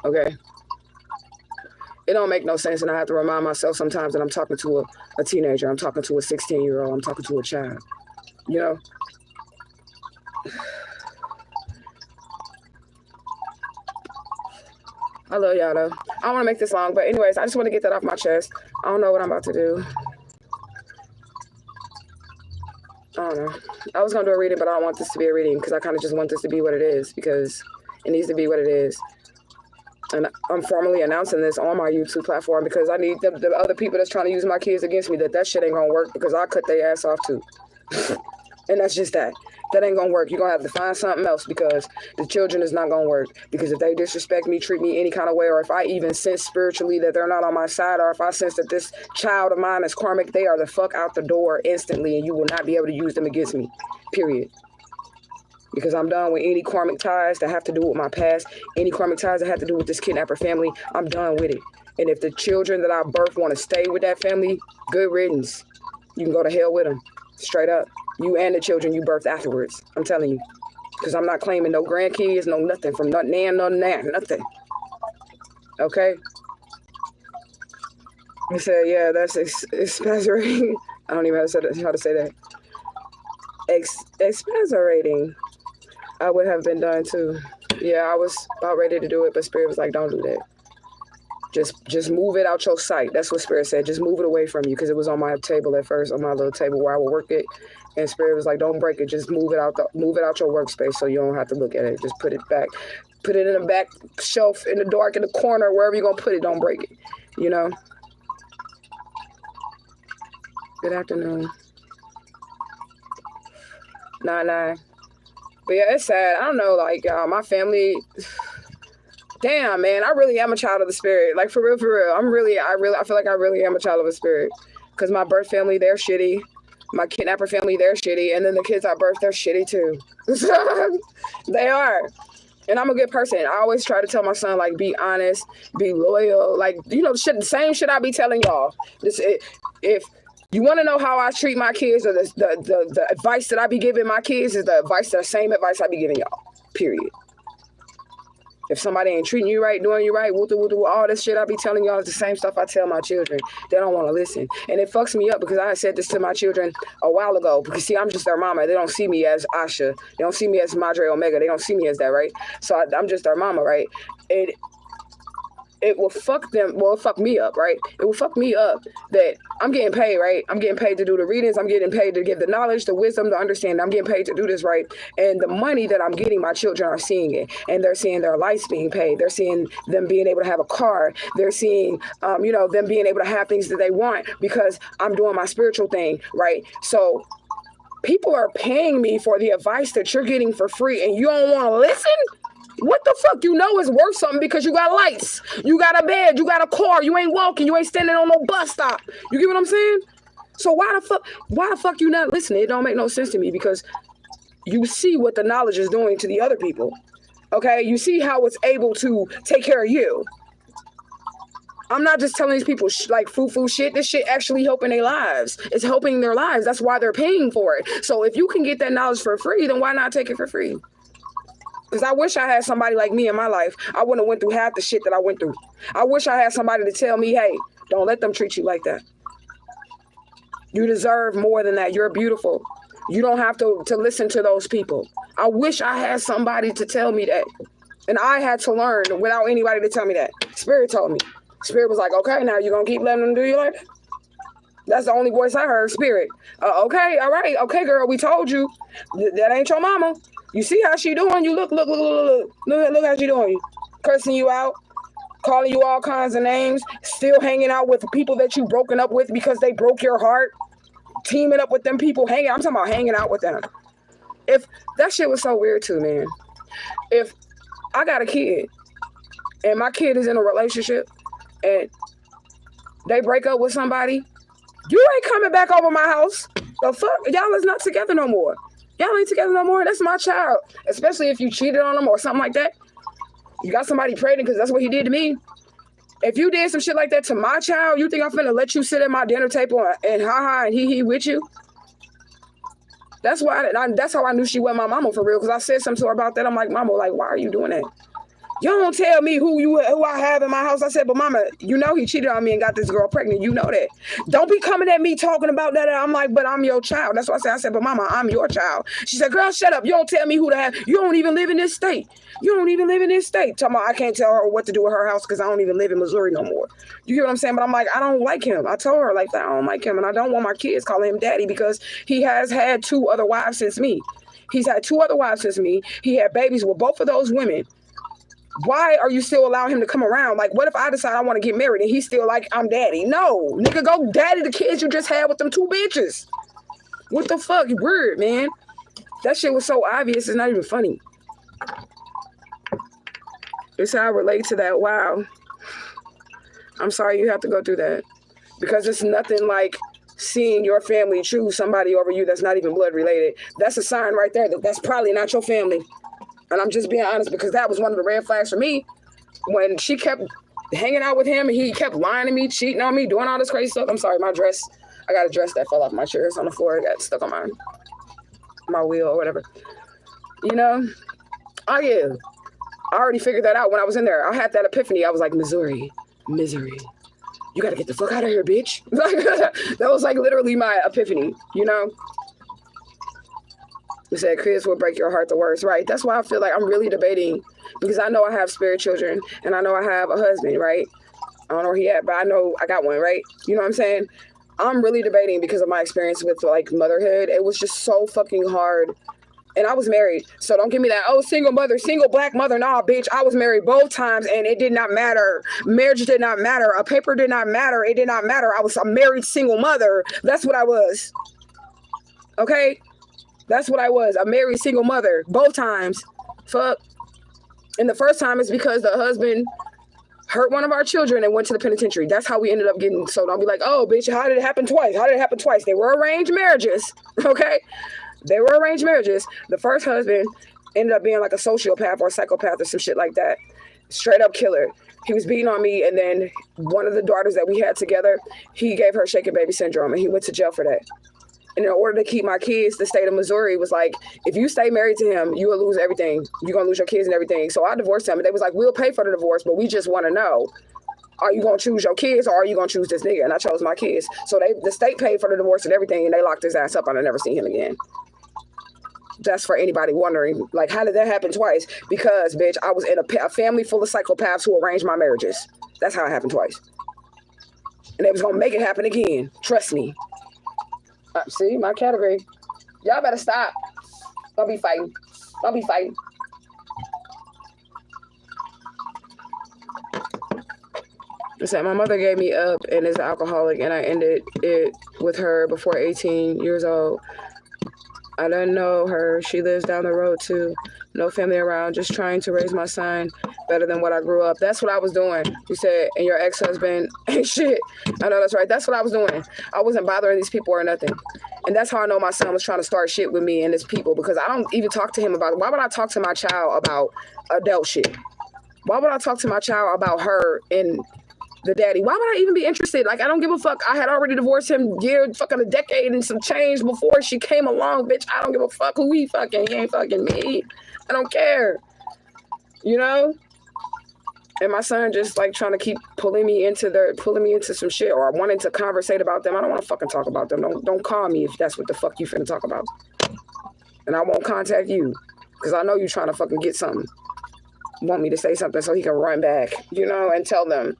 Okay? It don't make no sense. And I have to remind myself sometimes that I'm talking to a teenager. I'm talking to a 16-year-old. I'm talking to a child. You know? I love y'all though. I don't want to make this long, but anyways, I just want to get that off my chest. I don't know what I'm about to do. I don't know. I was going to do a reading, but I don't want this to be a reading because I kind of just want this to be what it is because it needs to be what it is. And I'm formally announcing this on my YouTube platform because I need the other people that's trying to use my kids against me that shit ain't going to work because I cut their ass off too. And that's just that. That ain't going to work. You're going to have to find something else because the children is not going to work. Because if they disrespect me, treat me any kind of way, or if I even sense spiritually that they're not on my side, or if I sense that this child of mine is karmic, they are the fuck out the door instantly, and you will not be able to use them against me. Period. Because I'm done with any karmic ties that have to do with my past, any karmic ties that have to do with this kidnapper family. I'm done with it. And if the children that I birthed want to stay with that family, good riddance. You can go to hell with them. Straight up. You and the children you birthed afterwards. I'm telling you. Because I'm not claiming no grandkids, no nothing from nothing, nothing. Okay? He said, yeah, that's exasperating. I don't even know how to say that. Exasperating. I would have been done too. Yeah, I was about ready to do it, but Spirit was like, don't do that. Just move it out your sight. That's what Spirit said. Just move it away from you because it was on my table at first, on my little table where I would work it. And Spirit was like, don't break it. Just move it out your workspace so you don't have to look at it. Just put it back. Put it in the back shelf, in the dark, in the corner, wherever you're going to put it. Don't break it. You know? Good afternoon. 9-9. But yeah, it's sad. I don't know, like, my family... Damn, man, I really am a child of the spirit. Like, for real. I feel like I really am a child of the spirit. Because my birth family, they're shitty. My kidnapper family, they're shitty. And then the kids I birthed, they're shitty too. They are. And I'm a good person. I always try to tell my son, like, be honest, be loyal. Like, you know, the same shit I be telling y'all. If you want to know how I treat my kids, or the advice that I be giving my kids is the same advice I be giving y'all. Period. If somebody ain't treating you right, doing you right, all this shit I be telling y'all is the same stuff I tell my children. They don't want to listen. And it fucks me up because I said this to my children a while ago. Because, see, I'm just their mama. They don't see me as Asha. They don't see me as Madre Omega. They don't see me as that, right? So I'm just their mama, right? It will fuck them. Well, it'll fuck me up, right? It will fuck me up that I'm getting paid, right? I'm getting paid to do the readings. I'm getting paid to give the knowledge, the wisdom, the understanding. I'm getting paid to do this, right? And the money that I'm getting, my children are seeing it. And they're seeing their lights being paid. They're seeing them being able to have a car. They're seeing, them being able to have things that they want because I'm doing my spiritual thing, right? So people are paying me for the advice that you're getting for free and you don't want to listen? What the fuck? You know it's worth something because you got lights, you got a bed, you got a car, you ain't walking, you ain't standing on no bus stop. You get what I'm saying? So why the fuck you not listening? It don't make no sense to me because you see what the knowledge is doing to the other people. Okay? You see how it's able to take care of you. I'm not just telling these people like foo-foo shit. This shit actually helping their lives. It's helping their lives. That's why they're paying for it. So if you can get that knowledge for free, then why not take it for free? Because I wish I had somebody like me in my life. I wouldn't have went through half the shit that I went through. I wish I had somebody to tell me, hey, don't let them treat you like that. You deserve more than that. You're beautiful. You don't have to listen to those people. I wish I had somebody to tell me that. And I had to learn without anybody to tell me that. Spirit told me. Spirit was like, okay, now you're going to keep letting them do you like that? That's the only voice I heard, Spirit. Okay, all right. Okay, girl, we told you. That ain't your mama. You see how she doing? You look how she doing you. cursing you out, calling you all kinds of names, still hanging out with people that you broken up with because they broke your heart, teaming up with them people, I'm talking about hanging out with them. If that shit was so weird too, man. If I got a kid and my kid is in a relationship and they break up with somebody, you ain't coming back over my house. The fuck? Y'all is not together no more. Y'all ain't together no more. That's my child. Especially if you cheated on them or something like that. You got somebody pregnant because that's what he did to me. If you did some shit like that to my child, you think I'm finna let you sit at my dinner table and ha-ha and he with you? That's why. That's how I knew she wasn't my mama for real. Because I said something to her about that. I'm like, Mama, like, why are you doing that? You don't tell me who I have in my house. I said, but Mama, you know he cheated on me and got this girl pregnant. You know that. Don't be coming at me talking about that. I'm like, but I'm your child. That's what I said. I said, but Mama, I'm your child. She said, girl, shut up. You don't tell me who to have. You don't even live in this state. You don't even live in this state. Talking about I can't tell her what to do with her house because I don't even live in Missouri no more. You hear what I'm saying? But I'm like, I don't like him. I told her like that. I don't like him. And I don't want my kids calling him daddy because he has had 2 other wives since me. He's had 2 other wives since me. He had babies with both of those women. Why are you still allowing him to come around? Like, what if I decide I want to get married and he's still like, I'm daddy? No, nigga, go daddy the kids you just had with them 2 bitches. What the fuck? Weird, man. That shit was so obvious. It's not even funny. It's how I relate to that. Wow. I'm sorry you have to go through that. Because it's nothing like seeing your family choose somebody over you that's not even blood related. That's a sign right there that that's probably not your family. And I'm just being honest because that was one of the red flags for me when she kept hanging out with him and he kept lying to me, cheating on me, doing all this crazy stuff. I'm sorry, my dress, I got a dress that fell off my chair. It's on the floor. It got stuck on my wheel or whatever. You know? Oh, yeah. I already figured that out when I was in there. I had that epiphany. I was like, Missouri, misery. You got to get the fuck out of here, bitch. That was like literally my epiphany, you know? You said kids will break your heart the worst, right? That's why I feel like I'm really debating because I know I have spirit children and I know I have a husband, right? I don't know where he at, but I know I got one, right? You know what I'm saying? I'm really debating because of my experience with like motherhood. It was just so fucking hard. And I was married. So don't give me that, oh, single mother, single black mother. Nah, bitch, I was married both times and it did not matter. Marriage did not matter. A paper did not matter. It did not matter. I was a married single mother. That's what I was. Okay? That's what I was, a married single mother, both times. Fuck. And the first time is because the husband hurt one of our children and went to the penitentiary. That's how we ended up getting, so don't be like, oh, bitch, how did it happen twice? How did it happen twice? They were arranged marriages, okay? They were arranged marriages. The first husband ended up being like a sociopath or a psychopath or some shit like that. Straight up killer. He was beating on me, and then one of the daughters that we had together, he gave her shaken baby syndrome, and he went to jail for that. And in order to keep my kids, the state of Missouri was like, if you stay married to him, you will lose everything. You're going to lose your kids and everything. So I divorced him. And they was like, we'll pay for the divorce, but we just want to know, are you going to choose your kids or are you going to choose this nigga? And I chose my kids. So the state paid for the divorce and everything, and they locked his ass up, and I never seen him again. That's for anybody wondering, like, how did that happen twice? Because, bitch, I was in a family full of psychopaths who arranged my marriages. That's how it happened twice. And they was going to make it happen again. Trust me. See, my category. Y'all better stop. Don't be fighting. Don't be fighting. It said, my mother gave me up and is an alcoholic, and I ended it with her before 18 years old. I don't know her. She lives down the road too. No family around. Just trying to raise my son better than what I grew up. That's what I was doing. You said, and your ex-husband ain't shit. I know that's right. That's what I was doing. I wasn't bothering these people or nothing. And that's how I know my son was trying to start shit with me and his people, because I don't even talk to him about it. Why would I talk to my child about adult shit? Why would I talk to my child about her and the daddy? Why would I even be interested? Like, I don't give a fuck. I had already divorced him a decade and some change before she came along, bitch. I don't give a fuck who he fucking. He ain't fucking me. I don't care. You know? And my son just like trying to keep pulling me into some shit or wanting to conversate about them. I don't want to fucking talk about them. Don't call me if that's what the fuck you finna talk about. And I won't contact you because I know you trying to fucking get something. Want me to say something so he can run back, you know, and tell them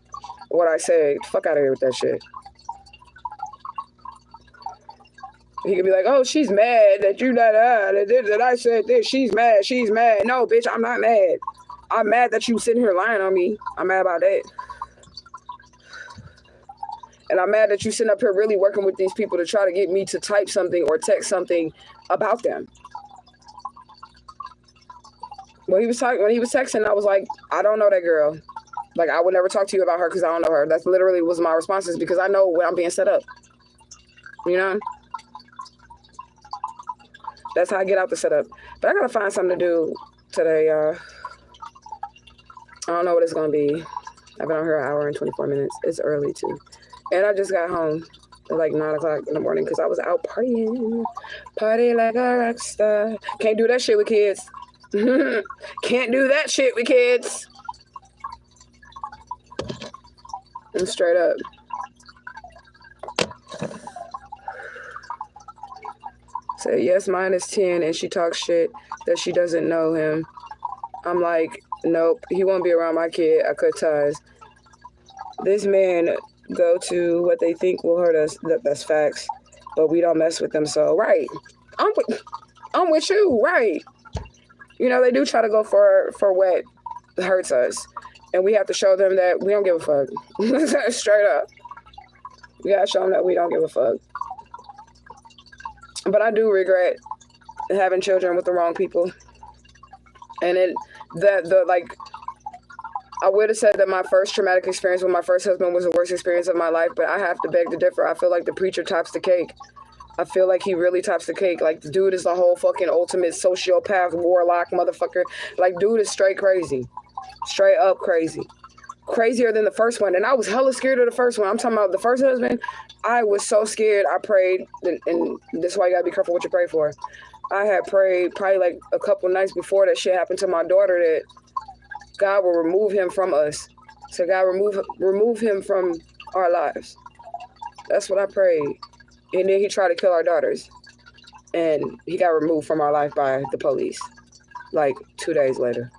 what I said. Fuck out of here with that shit. He could be like, oh, she's mad that you that I said this. She's mad. No, bitch, I'm not mad. I'm mad that you sitting here lying on me. I'm mad about that. And I'm mad that you sitting up here really working with these people to try to get me to type something or text something about them. When he was texting, I was like, I don't know that girl. Like, I would never talk to you about her because I don't know her. That's literally was my responses because I know when I'm being set up. You know? That's how I get out the setup. But I gotta find something to do today, y'all. I don't know what it's gonna be. I've been on here an hour and 24 minutes. It's early too. And I just got home at like 9 o'clock in the morning because I was out partying. Party like a rock star. Can't do that shit with kids. Can't do that shit with kids. And straight up. Say, yes, mine is 10 and she talks shit that she doesn't know him. I'm like, nope, he won't be around my kid. I cut ties. This man go to what they think will hurt us. That's facts. But we don't mess with them. So, right. I'm with you. Right. You know, they do try to go for what hurts us. And we have to show them that we don't give a fuck. Straight up. We got to show them that we don't give a fuck. But I do regret having children with the wrong people. And I would have said that my first traumatic experience with my first husband was the worst experience of my life, but I have to beg to differ. I feel like the preacher tops the cake. I feel like he really tops the cake. Like, the dude is the whole fucking ultimate sociopath, warlock, motherfucker. Like, dude is straight crazy. Straight up crazy. Crazier than the first one. And I was hella scared of the first one. I'm talking about the first husband. I was so scared. I prayed, and this is why you gotta be careful what you pray for. I had prayed probably like a couple nights before that shit happened to my daughter that God will remove him from us. So God remove him from our lives. That's what I prayed. And then he tried to kill our daughters. And he got removed from our life by the police. Like 2 days later.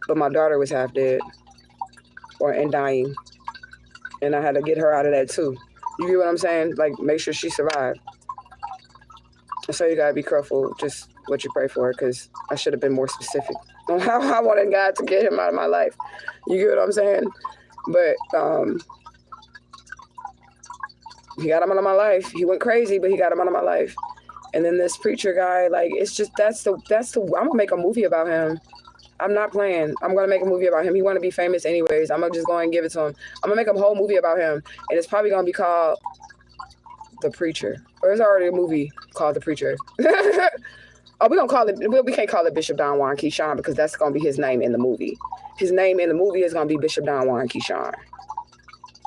But my daughter was half dead. And dying. And I had to get her out of that too. You get what I'm saying? Like, make sure she survived. So you gotta be careful just what you pray for, because I should have been more specific on how I wanted God to get him out of my life. You get what I'm saying? But he got him out of my life. He went crazy, but he got him out of my life. And then this preacher guy, like, it's just that's the I'm gonna make a movie about him. I'm not playing. I'm going to make a movie about him. He want to be famous anyways. I'm going to just go and give it to him. I'm going to make a whole movie about him. And it's probably going to be called The Preacher. Or there's already a movie called The Preacher. Oh, we can't call it Bishop Don Juan Keyshawn because that's going to be his name in the movie. His name in the movie is going to be Bishop Don Juan Keyshawn.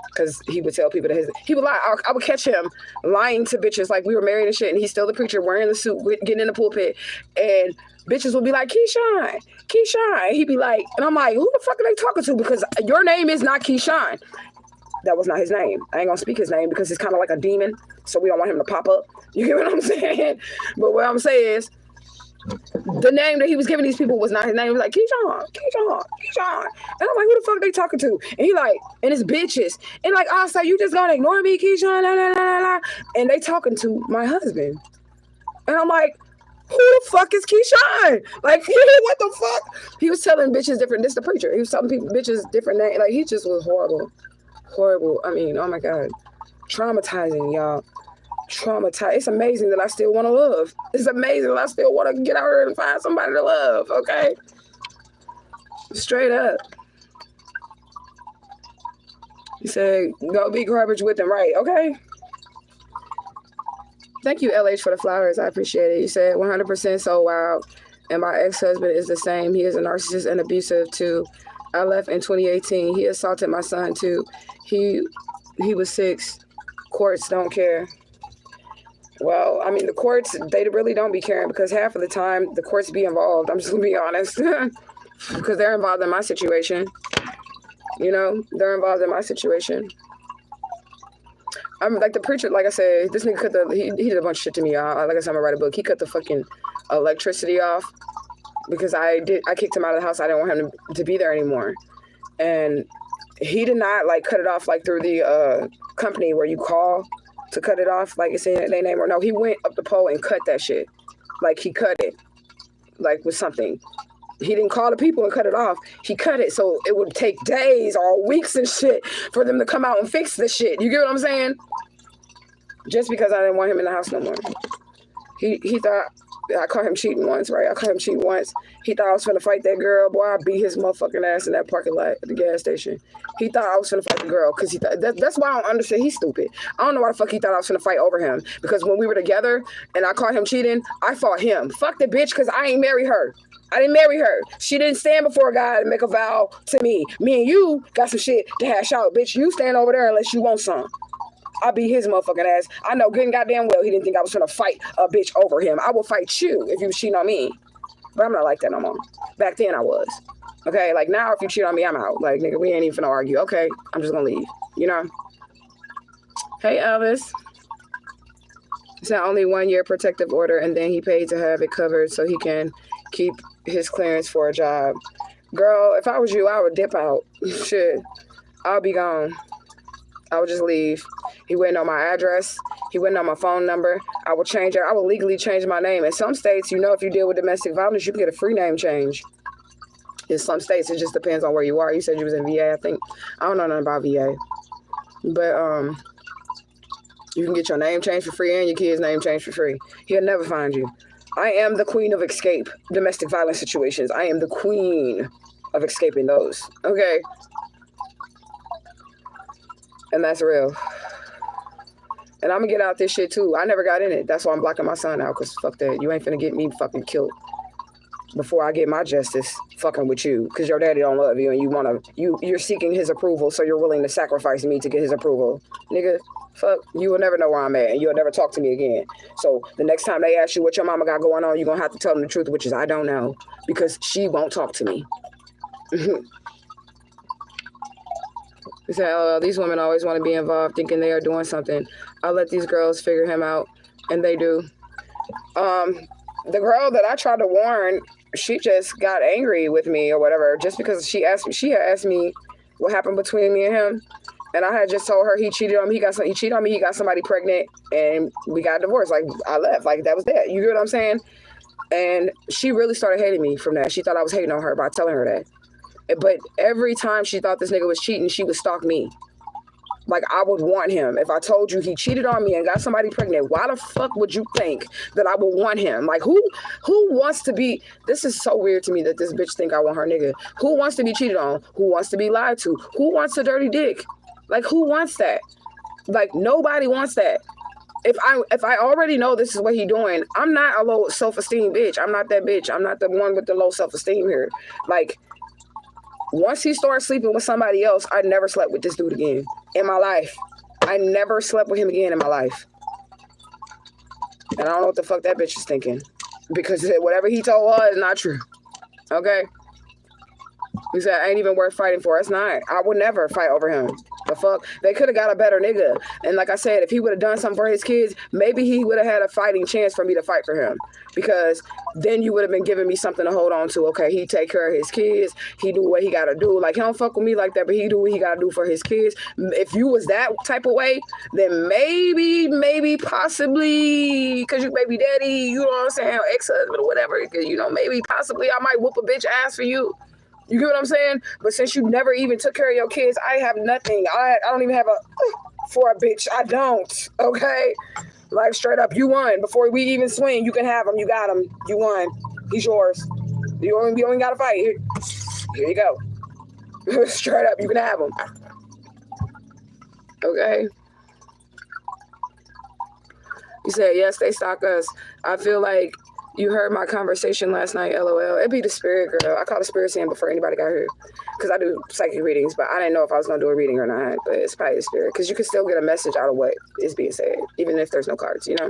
Because he would tell people that he would lie. I would catch him lying to bitches like we were married and shit. And he's still the preacher wearing the suit, getting in the pulpit. And bitches will be like, Keyshawn. He'd be like, and I'm like, who the fuck are they talking to? Because your name is not Keyshawn. That was not his name. I ain't gonna speak his name because he's kind of like a demon. So we don't want him to pop up. You get what I'm saying? But what I'm saying is, the name that he was giving these people was not his name. He was like, Keyshawn. And I'm like, who the fuck are they talking to? And he like, and it's bitches. And like, oh, so you just gonna ignore me, Keyshawn? La, la, la, la. And they talking to my husband. And I'm like, who the fuck is Keyshawn? Like, what the fuck? He was telling bitches different, this the preacher. He was telling people bitches different names. Like, he just was horrible. Horrible. I mean, oh my God. Traumatizing, y'all. Traumatized. It's amazing that I still want to love. It's amazing that I still want to get out here and find somebody to love, okay? Straight up. He said, go be garbage with them, right? Okay. Thank you, LH, for the flowers. I appreciate it. You said 100% so wild. And my ex-husband is the same. He is a narcissist and abusive too. I left in 2018. He assaulted my son too. He was 6. Courts don't care. Well, I mean, the courts, they really don't be caring because half of the time the courts be involved. I'm just gonna be honest. Because they're involved in my situation. You know, they're involved in my situation. I'm like the preacher, like I said, this nigga he did a bunch of shit to me, y'all. Like I said, I'm gonna write a book. He cut the fucking electricity off because I kicked him out of the house. I didn't want him to be there anymore. And he did not like cut it off like through the company where you call to cut it off, like it's in their name or no. He went up the pole and cut that shit. Like he cut it, like with something. He didn't call the people and cut it off. He cut it so it would take days or weeks and shit for them to come out and fix the shit. You get what I'm saying? Just because I didn't want him in the house no more. He thought, I caught him cheating once, right? I caught him cheating once. He thought I was finna fight that girl. Boy, I beat his motherfucking ass in that parking lot at the gas station. He thought I was finna fight the girl because he thought, that's why I don't understand. He's stupid. I don't know why the fuck he thought I was finna fight over him. Because when we were together and I caught him cheating, I fought him. Fuck the bitch because I ain't marry her. I didn't marry her. She didn't stand before God and make a vow to me. Me and you got some shit to hash out. Bitch, you stand over there unless you want some. I beat his motherfucking ass. I know good and goddamn well he didn't think I was gonna fight a bitch over him. I will fight you if you was cheating on me. But I'm not like that no more. Back then I was. Okay, like now if you cheat on me, I'm out. Like, nigga, we ain't even finna argue. Okay, I'm just gonna leave. You know? Hey, Elvis. It's not only 1 year protective order, and then he paid to have it covered so he can keep his clearance for a job. Girl, if I was you, I would dip out. Shit. I'll be gone. I would just leave. He wouldn't know my address. He wouldn't know my phone number. I would change it. I would legally change my name. In some states, you know, if you deal with domestic violence, you can get a free name change. In some states, it just depends on where you are. You said you was in VA, I think. I don't know nothing about VA. But you can get your name changed for free and your kid's name changed for free. He'll never find you. I am the queen of escape domestic violence situations. I am the queen of escaping those. Okay? And that's real. And I'm gonna get out this shit too. I never got in it. That's why I'm blocking my son out, because fuck that. You ain't finna get me fucking killed before I get my justice fucking with you, because your daddy don't love you and you're seeking his approval, so you're willing to sacrifice me to get his approval. Nigga, fuck, you will never know where I'm at and you'll never talk to me again. So the next time they ask you what your mama got going on, you're gonna have to tell them the truth, which is I don't know, because she won't talk to me. He said, these women always want to be involved, thinking they are doing something. I'll let these girls figure him out, and they do. The girl that I tried to warn, she just got angry with me or whatever, just because she had asked me what happened between me and him, and I had just told her he cheated on me. He cheated on me. He got somebody pregnant, and we got divorced. Like, I left. Like, that was that. You get what I'm saying? And she really started hating me from that. She thought I was hating on her by telling her that. But every time she thought this nigga was cheating, she would stalk me. Like, I would want him. If I told you he cheated on me and got somebody pregnant, why the fuck would you think that I would want him? Like, who wants to be... This is so weird to me that this bitch think I want her nigga. Who wants to be cheated on? Who wants to be lied to? Who wants a dirty dick? Like, who wants that? Like, nobody wants that. If I already know this is what he doing, I'm not a low self-esteem bitch. I'm not that bitch. I'm not the one with the low self-esteem here. Like... Once he started sleeping with somebody else, I never slept with this dude again in my life. I never slept with him again in my life. And I don't know what the fuck that bitch is thinking. Because whatever he told her is not true. Okay? He said, I ain't even worth fighting for. It's not. I would never fight over him. The fuck? They could have got a better nigga. And like I said, if he would have done something for his kids, maybe he would have had a fighting chance for me to fight for him. Because then you would have been giving me something to hold on to. Okay, he take care of his kids. He do what he got to do. Like, he don't fuck with me like that, but he do what he got to do for his kids. If you was that type of way, then maybe, possibly, because you baby daddy, you know what I'm saying, ex-husband or whatever, because, you know, maybe, possibly, I might whoop a bitch ass for you. You get what I'm saying? But since you never even took care of your kids, I have nothing. I don't even have for a bitch. I don't. Okay? Like, straight up, you won. Before we even swing, you can have him. You got him. You won. He's yours. You only got to fight. Here you go. Straight up, you can have him. Okay? He said, yes, they stalk us. I feel like you heard my conversation last night, LOL. It'd be the spirit, girl. I called the spirit saying before anybody got here. Because I do psychic readings, but I didn't know if I was going to do a reading or not. But it's probably the spirit. Because you can still get a message out of what is being said, even if there's no cards, you know?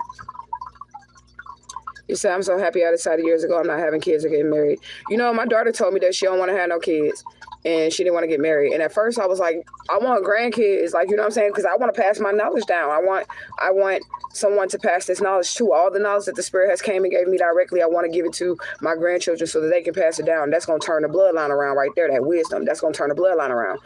You said, I'm so happy I decided years ago I'm not having kids or getting married. You know, my daughter told me that she don't want to have no kids. And she didn't want to get married. And at first I was like, I want grandkids. Like, you know what I'm saying? Because I want to pass my knowledge down. I want someone to pass this knowledge to. All the knowledge that the spirit has came and gave me directly, I want to give it to my grandchildren so that they can pass it down. That's going to turn the bloodline around right there. That wisdom. That's going to turn the bloodline around.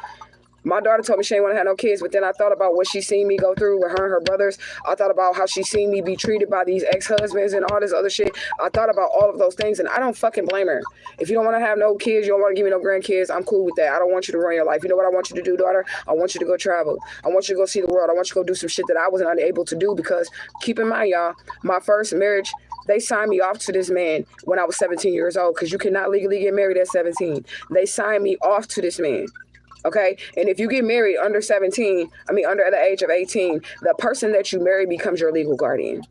My daughter told me she didn't want to have no kids, but then I thought about what she seen me go through with her and her brothers. I thought about how she seen me be treated by these ex-husbands and all this other shit. I thought about all of those things, and I don't fucking blame her. If you don't want to have no kids, you don't want to give me no grandkids, I'm cool with that. I don't want you to ruin your life. You know what I want you to do, daughter? I want you to go travel. I want you to go see the world. I want you to go do some shit that I wasn't unable to do, because keep in mind, y'all, my first marriage, they signed me off to this man when I was 17 years old, because you cannot legally get married at 17. They signed me off to this man. Okay, and if you get married under 17, under the age of 18, the person that you marry becomes your legal guardian.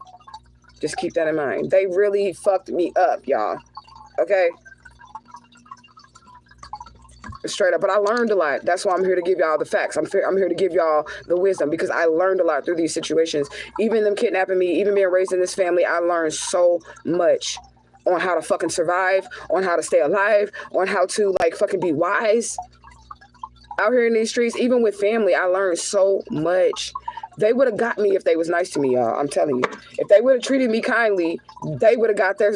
Just keep that in mind. They really fucked me up, y'all. Okay, straight up. But I learned a lot. That's why I'm here to give y'all the facts. I'm here to give y'all the wisdom, because I learned a lot through these situations. Even them kidnapping me, even being raised in this family, I learned so much on how to fucking survive, on how to stay alive, on how to like fucking be wise. Out here in these streets, even with family, I learned so much. They would have got me if they was nice to me, y'all. I'm telling you. If they would have treated me kindly, they would have got their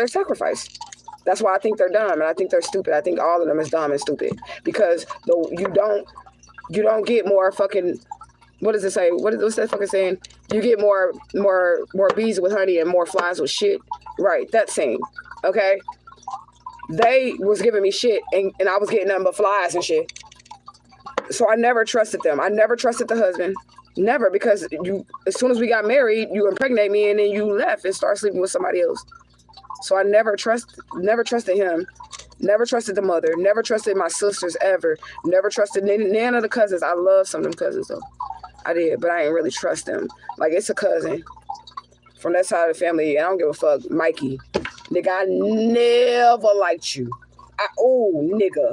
sacrifice. That's why I think they're dumb, and I think they're stupid. I think all of them is dumb and stupid, because you don't get more fucking, what does it say? What's that fucking saying? You get more bees with honey and more flies with shit. Right, that saying. Okay? They was giving me shit, and I was getting nothing but flies and shit. So I never trusted them. I never trusted the husband. Never, because as soon as we got married, you impregnate me and then you left and start sleeping with somebody else. So I never trusted him. Never trusted the mother. Never trusted my sisters ever. Never trusted none of the cousins. I love some of them cousins though. I did, but I ain't really trust them. Like, it's a cousin from that side of the family, and I don't give a fuck. Mikey. Nigga, I never liked you. Nigga.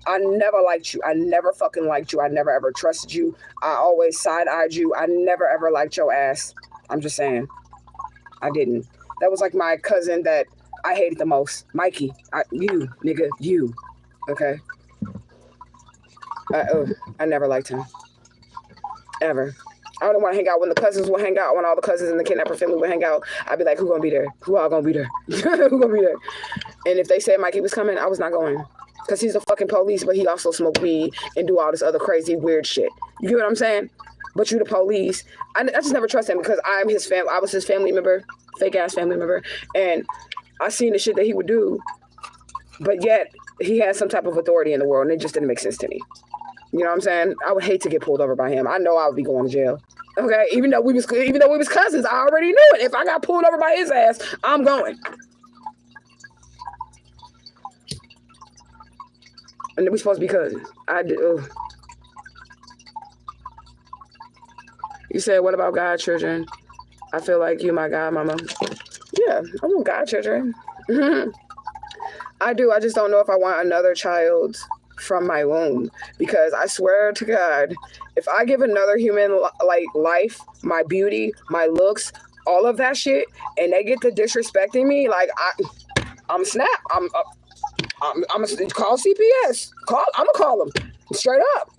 I never liked you. I never fucking liked you. I never ever trusted you. I always side-eyed you. I never ever liked your ass. I'm just saying. I didn't. That was like my cousin that I hated the most. Mikey. You, nigga. You. Okay? I never liked him. Ever. I don't want to hang out when the cousins would hang out, when all the cousins in the kidnapper family would hang out. I'd be like, who gonna be there? Who all gonna be there? Who gonna be there? And if they said Mikey was coming, I was not going. Because he's the fucking police, but he also smoke weed and do all this other crazy, weird shit. You get what I'm saying? But you the police. I just never trust him, because I was his family member, fake-ass family member, and I seen the shit that he would do, but yet he has some type of authority in the world, and it just didn't make sense to me. You know what I'm saying? I would hate to get pulled over by him. I know I would be going to jail. Okay? Even though we was cousins, I already knew it. If I got pulled over by his ass, I'm going. And we supposed to be cousins. You said, what about godchildren? I feel like you, my god mama. Yeah, I want godchildren. I do. I just don't know if I want another child from my womb, because I swear to God, if I give another human like life, my beauty, my looks, all of that shit, and they get to disrespecting me, like I'm snap. I'm gonna call CPS. I'm gonna call them straight up.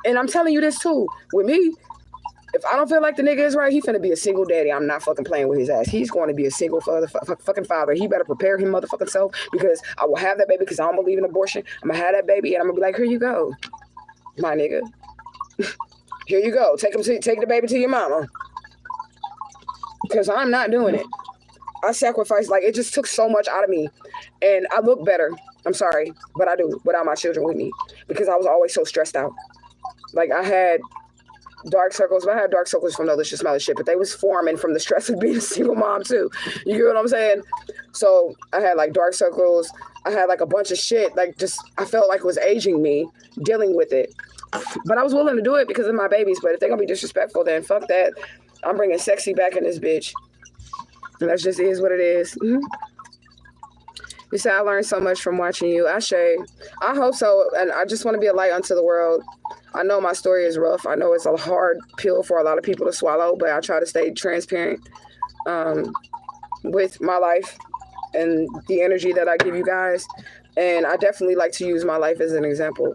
And I'm telling you this too. With me, if I don't feel like the nigga is right, he finna be a single daddy. I'm not fucking playing with his ass. He's going to be a single fucking father. He better prepare him motherfucking self, because I will have that baby, because I don't believe in abortion. I'm gonna have that baby, and I'm gonna be like, here you go, my nigga. Here you go. Take the baby to your mama. Because I'm not doing it. I sacrificed, like, it just took so much out of me. And I look better. I'm sorry, but I do, without my children with me, because I was always so stressed out. Like, I had dark circles, but I had dark circles from delicious smelling shit, but they was forming from the stress of being a single mom too. You get what I'm saying? So I had like dark circles. I had like a bunch of shit, like just, I felt like it was aging me, dealing with it. But I was willing to do it because of my babies. But if they're gonna be disrespectful, then fuck that. I'm bringing sexy back in this bitch. And that just is what it is. Mm-hmm. You said, I learned so much from watching you. Ashe. I hope so. And I just want to be a light unto the world. I know my story is rough. I know it's a hard pill for a lot of people to swallow, but I try to stay transparent with my life and the energy that I give you guys. And I definitely like to use my life as an example.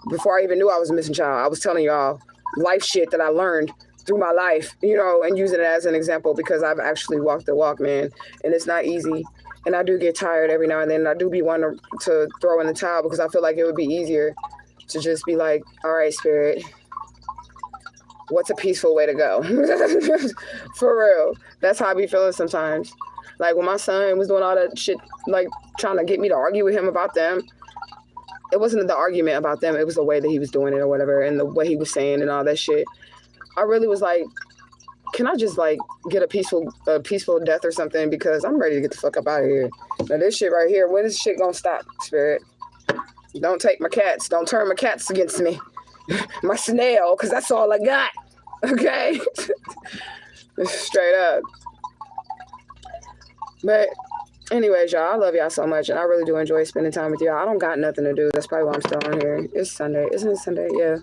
Before I even knew I was a missing child, I was telling y'all life shit that I learned through my life, you know, and using it as an example because I've actually walked the walk, man. And it's not easy. And I do get tired every now and then. And I do be wanting to throw in the towel because I feel like it would be easier to just be like, all right, spirit, what's a peaceful way to go? For real. That's how I be feeling sometimes. Like when my son was doing all that shit, like trying to get me to argue with him about them, it wasn't the argument about them, it was the way that he was doing it or whatever, and the way he was saying and all that shit. I really was like, can I just like get a peaceful death or something? Because I'm ready to get the fuck up out of here. Now this shit right here, when is this shit gonna stop, spirit? Don't take my cats. Don't turn my cats against me. My snail, because that's all I got. Okay? Straight up. But anyways, y'all, I love y'all so much, and I really do enjoy spending time with y'all. I don't got nothing to do. That's probably why I'm still on here. It's Sunday. Isn't it Sunday? Yeah.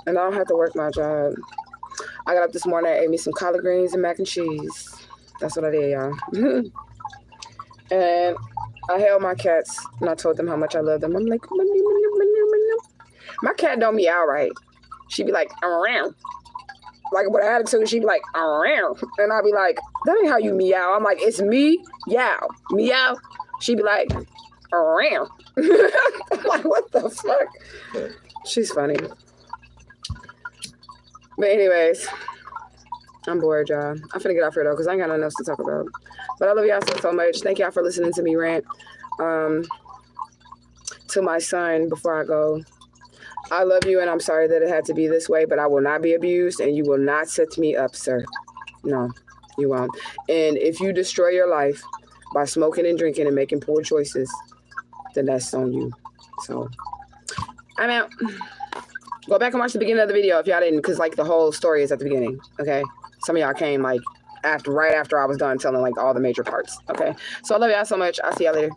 And I don't have to work my job. I got up this morning, I ate me some collard greens and mac and cheese. That's what I did, y'all. And I held my cats, and I told them how much I love them. I'm like, my cat don't meow right. She'd be like, around. Like with an attitude, she'd be like, around. And I'd be like, that ain't how you meow. I'm like, it's me, yow, meow. She'd be like, around. I'm like, what the fuck? She's funny. But anyways, I'm bored, y'all. I'm finna get off here though, because I ain't got nothing else to talk about. But I love y'all so much. Thank y'all for listening to me rant. To my son before I go, I love you, and I'm sorry that it had to be this way, but I will not be abused, and you will not set me up, sir. No, you won't. And if you destroy your life by smoking and drinking and making poor choices, then that's on you. So I'm out. Go back and watch the beginning of the video if y'all didn't, because like the whole story is at the beginning. Okay, some of y'all came like right after I was done telling like all the major parts. Okay, so I love y'all so much. I'll see y'all later.